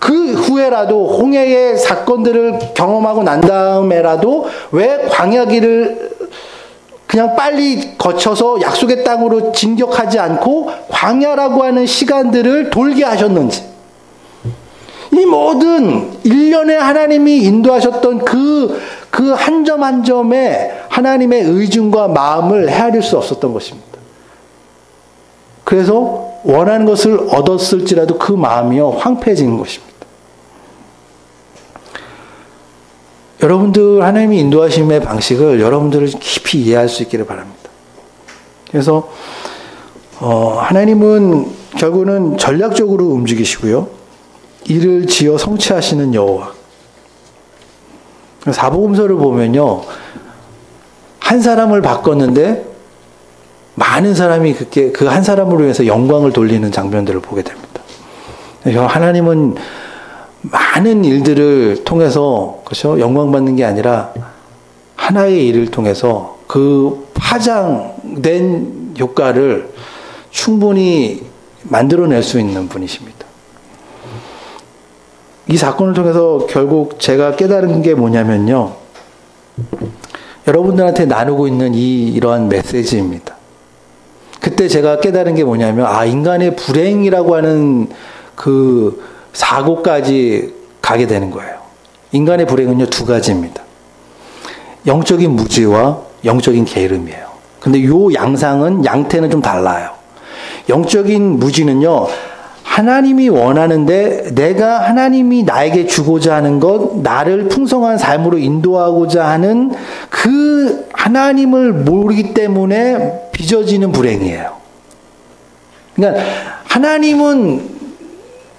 그 후에라도 홍해의 사건들을 경험하고 난 다음에라도 왜 광야길을 그냥 빨리 거쳐서 약속의 땅으로 진격하지 않고 광야라고 하는 시간들을 돌게 하셨는지, 이 모든 일련의 하나님이 인도하셨던 그 한 점 한 점에 하나님의 의중과 마음을 헤아릴 수 없었던 것입니다. 그래서 원하는 것을 얻었을지라도 그 마음이요, 황폐해지는 것입니다. 여러분들 하나님이 인도하심의 방식을 여러분들을 깊이 이해할 수 있기를 바랍니다. 그래서 하나님은 결국은 전략적으로 움직이시고요, 이를 지어 성취하시는 여호와. 사복음서를 보면요, 한 사람을 바꿨는데 많은 사람이 그 한 사람으로 인해서 영광을 돌리는 장면들을 보게 됩니다. 하나님은 많은 일들을 통해서, 그렇죠? 영광받는 게 아니라 하나의 일을 통해서 그 파장된 효과를 충분히 만들어낼 수 있는 분이십니다. 이 사건을 통해서 결국 제가 깨달은 게 뭐냐면요, 여러분들한테 나누고 있는 이러한 메시지입니다. 그때 제가 깨달은 게 뭐냐면, 인간의 불행이라고 하는 그 사고까지 가게 되는 거예요. 인간의 불행은요, 두 가지입니다. 영적인 무지와 영적인 게으름이에요. 근데 요 양태는 좀 달라요. 영적인 무지는요, 하나님이 원하는데 내가 하나님이 나에게 주고자 하는 것, 나를 풍성한 삶으로 인도하고자 하는 그 하나님을 모르기 때문에 빚어지는 불행이에요. 그러니까 하나님은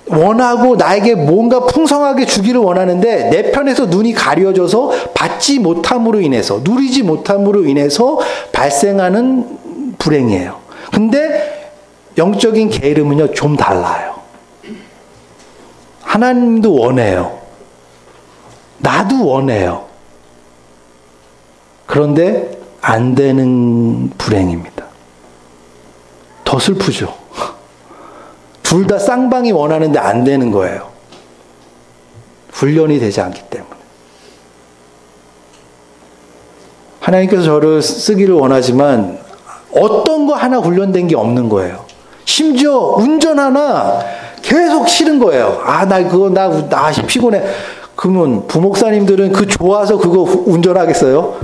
원하고 나에게 뭔가 풍성하게 주기를 원하는데 내 편에서 눈이 가려져서 받지 못함으로 인해서, 누리지 못함으로 인해서 발생하는 불행이에요. 근데 영적인 게으름은요, 좀 달라요. 하나님도 원해요. 나도 원해요. 그런데 안 되는 불행입니다. 더 슬프죠. 둘 다 쌍방이 원하는데 안 되는 거예요. 훈련이 되지 않기 때문에. 하나님께서 저를 쓰기를 원하지만 어떤 거 하나 훈련된 게 없는 거예요. 심지어 운전 하나 계속 싫은 거예요. 나 피곤해. 그러면 부목사님들은 그 좋아서 그거 운전하겠어요?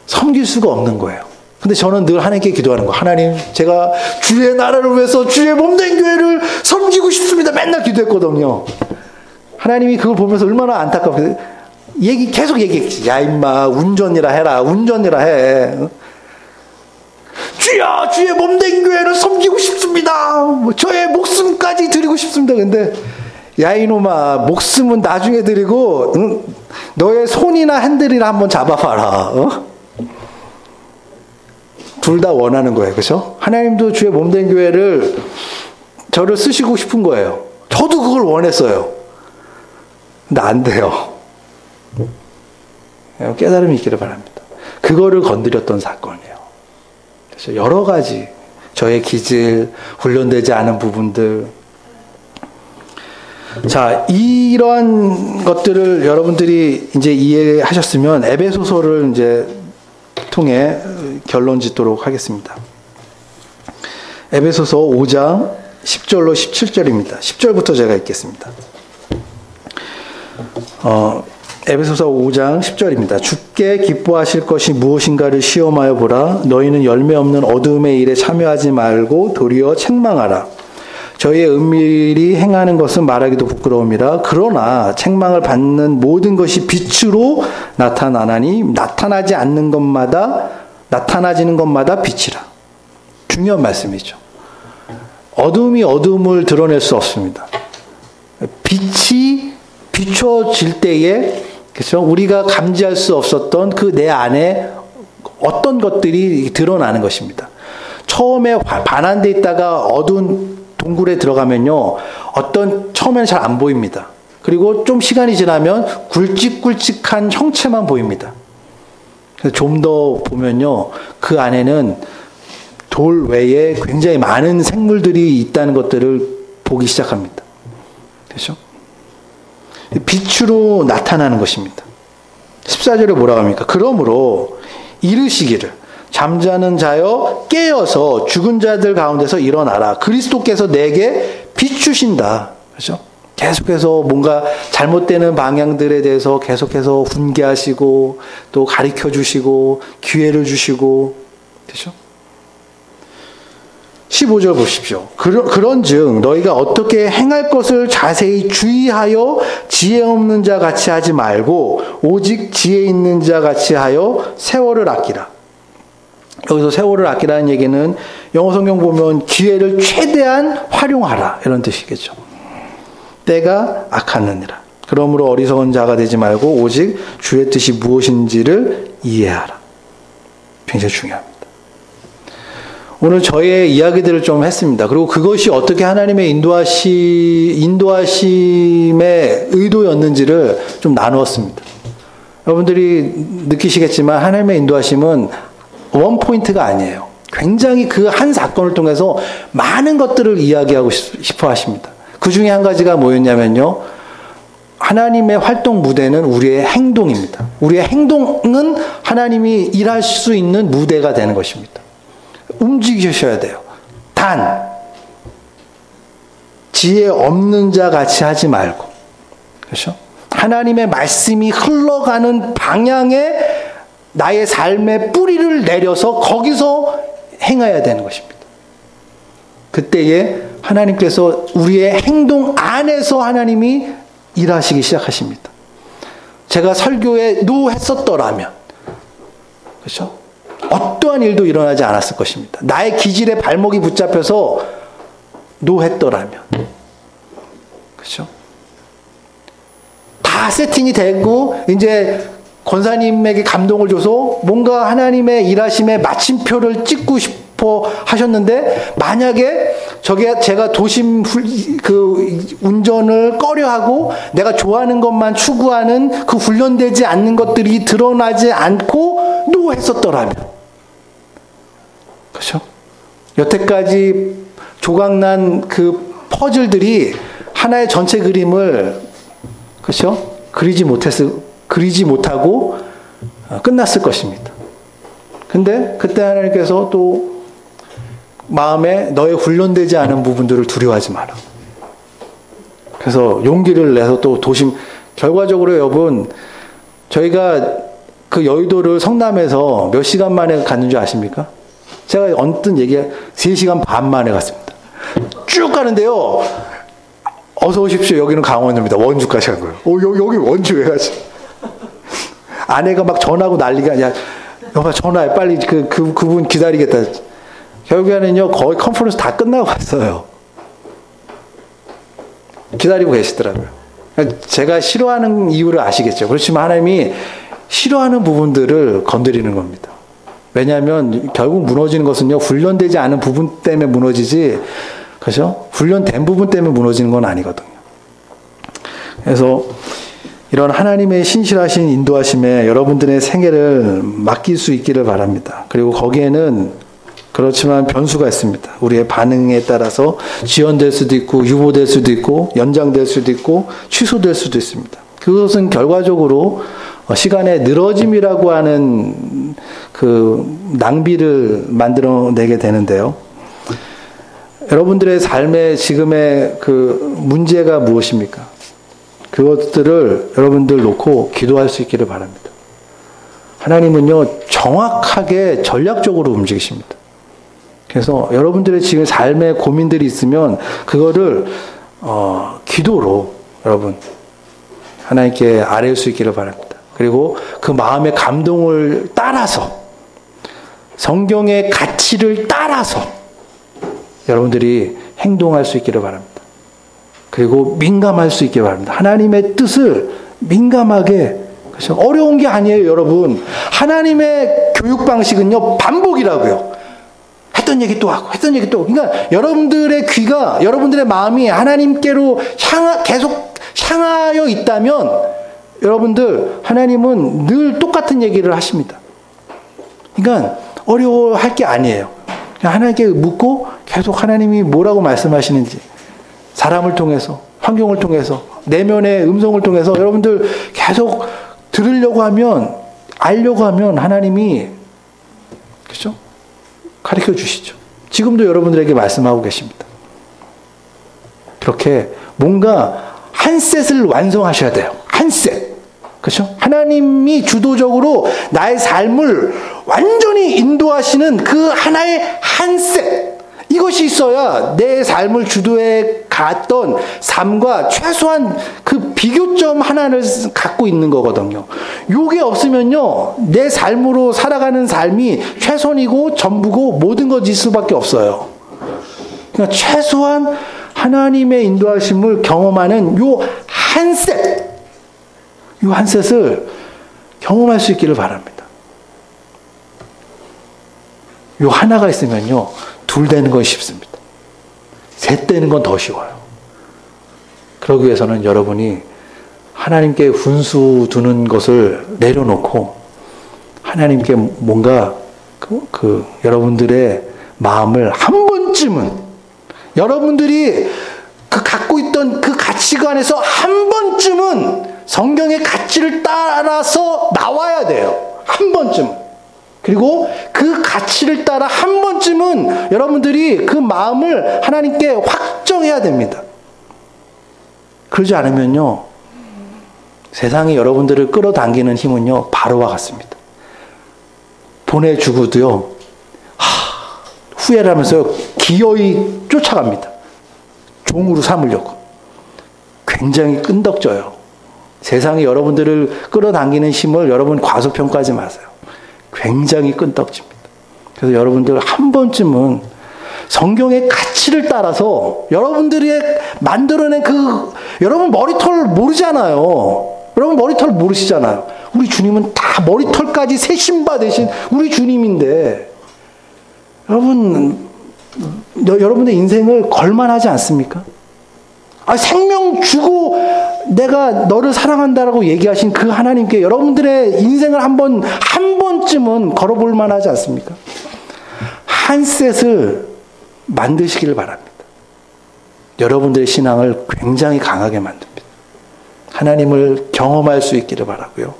섬길 수가 없는 거예요. 근데 저는 늘 하나님께 기도하는 거. 하나님, 제가 주의 나라를 위해서 주의 몸된 교회를 섬기고 싶습니다. 맨날 기도했거든요. 하나님이 그걸 보면서 얼마나 안타깝게 계속 얘기했지. 야 임마, 운전이라 해라. 운전이라 해. 주여, 주의 몸된 교회를 섬기고 싶습니다. 저의 목숨까지 드리고 싶습니다. 근데 야 이놈아, 목숨은 나중에 드리고 너의 손이나 핸들이나 한번 잡아봐라. 둘 다 원하는 거예요. 그렇죠? 하나님도 주의 몸된 교회를 저를 쓰시고 싶은 거예요. 저도 그걸 원했어요. 근데 안 돼요. 깨달음이 있기를 바랍니다. 그거를 건드렸던 사건이에요. 그래서 여러 가지 저의 기질, 훈련되지 않은 부분들. 자, 이러한 것들을 여러분들이 이제 이해하셨으면 에베소서를 이제 통해 결론 짓도록 하겠습니다. 에베소서 5장 10절로 17절입니다. 10절부터 제가 읽겠습니다. 에베소서 5장 10절입니다. 주께 기뻐하실 것이 무엇인가를 시험하여 보라. 너희는 열매 없는 어두움의 일에 참여하지 말고 도리어 책망하라. 저희의 은밀히 행하는 것은 말하기도 부끄러움이라. 그러나 책망을 받는 모든 것이 빛으로 나타나나니 나타나지는 것마다 빛이라. 중요한 말씀이죠. 어둠이 어둠을 드러낼 수 없습니다. 빛이 비춰질 때에, 그렇죠? 우리가 감지할 수 없었던 그 내 안에 어떤 것들이 드러나는 것입니다. 처음에 반환돼 있다가 어두운 동굴에 들어가면요, 처음에는 잘 안 보입니다. 그리고 좀 시간이 지나면 굵직굵직한 형체만 보입니다. 좀 더 보면요, 그 안에는 돌 외에 굉장히 많은 생물들이 있다는 것들을 보기 시작합니다. 그렇죠? 빛으로 나타나는 것입니다. 14절에 뭐라고 합니까? 그러므로 이르시기를 잠자는 자여 깨어서 죽은 자들 가운데서 일어나라. 그리스도께서 내게 비추신다. 그렇죠? 계속해서 뭔가 잘못되는 방향들에 대해서 계속해서 훈계하시고 또 가르쳐 주시고 기회를 주시고, 그렇죠? 15절 보십시오. 그런즉 너희가 어떻게 행할 것을 자세히 주의하여 지혜 없는 자 같이 하지 말고 오직 지혜 있는 자 같이 하여 세월을 아끼라. 여기서 세월을 아끼라는 얘기는 영어 성경 보면 기회를 최대한 활용하라, 이런 뜻이겠죠. 때가 악하느니라. 그러므로 어리석은 자가 되지 말고 오직 주의 뜻이 무엇인지를 이해하라. 굉장히 중요합니다. 오늘 저의 이야기들을 좀 했습니다. 그리고 그것이 어떻게 하나님의 인도하심의 의도였는지를 좀 나누었습니다. 여러분들이 느끼시겠지만 하나님의 인도하심은 원 포인트가 아니에요. 굉장히 그 한 사건을 통해서 많은 것들을 이야기하고 싶어 하십니다. 그 중에 한 가지가 뭐였냐면요, 하나님의 활동 무대는 우리의 행동입니다. 우리의 행동은 하나님이 일할 수 있는 무대가 되는 것입니다. 움직이셔야 돼요. 단 지혜 없는 자 같이 하지 말고, 그렇죠? 하나님의 말씀이 흘러가는 방향에 나의 삶의 뿌리를 내려서 거기서 행해야 되는 것입니다. 그때에 하나님께서 우리의 행동 안에서 하나님이 일하시기 시작하십니다. 제가 설교에 노했었더라면, 그렇죠? 어떠한 일도 일어나지 않았을 것입니다. 나의 기질에 발목이 붙잡혀서 노했더라면, 그렇죠? 다 세팅이 되고 이제 권사님에게 감동을 줘서 뭔가 하나님의 일하심의 마침표를 찍고 싶어 하셨는데, 만약에 제가 도심 운전을 꺼려하고 내가 좋아하는 것만 추구하는 그 훈련되지 않는 것들이 드러나지 않고 노했었더라면, 그렇죠? 여태까지 조각난 그 퍼즐들이 하나의 전체 그림을, 그렇죠? 그리지 못하고 끝났을 것입니다. 근데 그때 하나님께서 또 마음에 너의 훈련되지 않은 부분들을 두려워하지 마라. 그래서 용기를 내서 또 결과적으로 여러분, 저희가 그 여의도를 성남에서 몇 시간 만에 갔는 줄 아십니까? 제가 언뜻 3시간 반 만에 갔습니다. 쭉 가는데요. 어서 오십시오. 여기는 강원도입니다. 원주까지 간 거예요. 여기 원주 왜 가지? 아내가 막 전화하고 난리가 아니야. 여봐, 전화해. 빨리 그분 기다리겠다. 결국에는요, 거의 컨퍼런스 다 끝나고 갔어요. 기다리고 계시더라고요. 제가 싫어하는 이유를 아시겠죠. 그렇지만 하나님이 싫어하는 부분들을 건드리는 겁니다. 왜냐하면 결국 무너지는 것은요, 훈련되지 않은 부분 때문에 무너지지, 그렇죠? 훈련된 부분 때문에 무너지는 건 아니거든요. 그래서 이런 하나님의 신실하신 인도하심에 여러분들의 생애를 맡길 수 있기를 바랍니다. 그리고 거기에는 그렇지만 변수가 있습니다. 우리의 반응에 따라서 지연될 수도 있고 유보될 수도 있고 연장될 수도 있고 취소될 수도 있습니다. 그것은 결과적으로 시간의 늘어짐이라고 하는 그 낭비를 만들어내게 되는데요. 여러분들의 삶의 지금의 그 문제가 무엇입니까? 그것들을 여러분들 놓고 기도할 수 있기를 바랍니다. 하나님은요, 정확하게 전략적으로 움직이십니다. 그래서 여러분들의 지금 삶의 고민들이 있으면 그거를 기도로 여러분 하나님께 아뢰을 수 있기를 바랍니다. 그리고 그 마음의 감동을 따라서 성경의 가치를 따라서 여러분들이 행동할 수 있기를 바랍니다. 그리고 민감할 수 있기를 바랍니다. 하나님의 뜻을 민감하게, 그렇죠? 어려운 게 아니에요, 여러분. 하나님의 교육 방식은요, 반복이라고요. 했던 얘기 또 하고, 했던 얘기 또 하고. 그러니까 여러분들의 귀가, 여러분들의 마음이 하나님께로 계속 향하여 있다면, 여러분들, 하나님은 늘 똑같은 얘기를 하십니다. 그러니까 어려워할 게 아니에요. 그냥 하나님께 묻고 계속 하나님이 뭐라고 말씀하시는지, 사람을 통해서, 환경을 통해서, 내면의 음성을 통해서 여러분들 계속 들으려고 하면, 알려고 하면 하나님이, 그렇죠? 가르쳐 주시죠. 지금도 여러분들에게 말씀하고 계십니다. 그렇게 뭔가 한 셋을 완성하셔야 돼요. 한 셋. 그렇죠? 하나님이 주도적으로 나의 삶을 완전히 인도하시는 그 하나의 한 셋. 이것이 있어야 내 삶을 주도해 갔던 삶과 최소한 그 비교점 하나를 갖고 있는 거거든요. 요게 없으면요, 내 삶으로 살아가는 삶이 최선이고 전부고 모든 것일 수밖에 없어요. 그러니까 최소한 하나님의 인도하심을 경험하는 요 한 셋, 요 한 셋을 경험할 수 있기를 바랍니다. 요 하나가 있으면요, 둘 되는 건 쉽습니다. 셋 되는 건 더 쉬워요. 그러기 위해서는 여러분이 하나님께 훈수 두는 것을 내려놓고 하나님께 뭔가 여러분들의 마음을 한 번쯤은 여러분들이 갖고 있던 그 가치관에서 한 번쯤은 성경의 가치를 따라서 나와야 돼요. 한 번쯤은. 그리고 그 가치를 따라 한 번쯤은 여러분들이 그 마음을 하나님께 확정해야 됩니다. 그러지 않으면요, 세상이 여러분들을 끌어당기는 힘은요, 바로와 같습니다. 보내주고도요, 후회를 하면서 기어이 쫓아갑니다. 종으로 삼으려고. 굉장히 끈덕져요. 세상이 여러분들을 끌어당기는 힘을 여러분 과소평가하지 마세요. 굉장히 끈덕집니다. 그래서 여러분들 한 번쯤은 성경의 가치를 따라서 여러분들이 만들어낸 여러분 머리털 모르잖아요. 여러분 머리털 모르시잖아요. 우리 주님은 다 머리털까지 세심받으신 우리 주님인데, 여러분의 인생을 걸만하지 않습니까? 생명 주고 내가 너를 사랑한다라고 얘기하신 그 하나님께 여러분들의 인생을 한 번쯤은 걸어볼 만하지 않습니까? 한 셋을 만드시기를 바랍니다. 여러분들의 신앙을 굉장히 강하게 만듭니다. 하나님을 경험할 수 있기를 바라고요.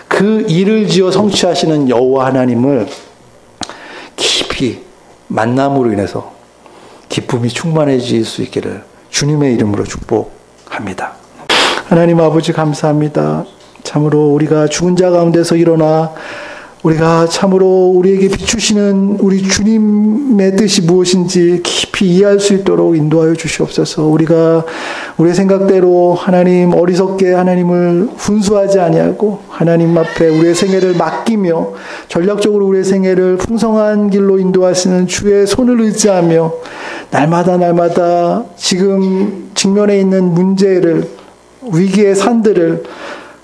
그 일을 지어 성취하시는 여호와 하나님을 깊이 만남으로 인해서 기쁨이 충만해질 수 있기를 주님의 이름으로 축복합니다. 하나님 아버지 감사합니다. 참으로 우리가 죽은 자 가운데서 일어나 우리가 참으로 우리에게 비추시는 우리 주님의 뜻이 무엇인지 깊이 이해할 수 있도록 인도하여 주시옵소서. 우리가 우리의 생각대로 하나님 어리석게 하나님을 훈수하지 아니하고 하나님 앞에 우리의 생애를 맡기며 전략적으로 우리의 생애를 풍성한 길로 인도하시는 주의 손을 의지하며 날마다 지금 직면에 있는 문제를 위기의 산들을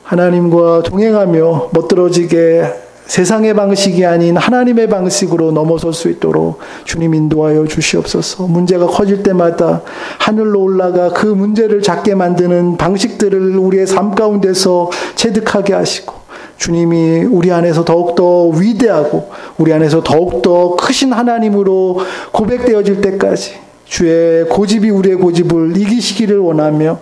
하나님과 동행하며 멋들어지게 세상의 방식이 아닌 하나님의 방식으로 넘어설 수 있도록 주님 인도하여 주시옵소서. 문제가 커질 때마다 하늘로 올라가 그 문제를 작게 만드는 방식들을 우리의 삶 가운데서 체득하게 하시고 주님이 우리 안에서 더욱더 위대하고 우리 안에서 더욱더 크신 하나님으로 고백되어질 때까지 주의 고집이 우리의 고집을 이기시기를 원하며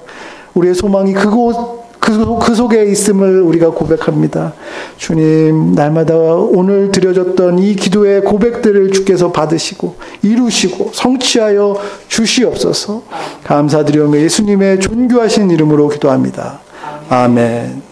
우리의 소망이 그 속에 있음을 우리가 고백합니다. 주님, 날마다 오늘 드려졌던 이 기도의 고백들을 주께서 받으시고 이루시고 성취하여 주시옵소서. 감사드리며 예수님의 존귀하신 이름으로 기도합니다. 아멘.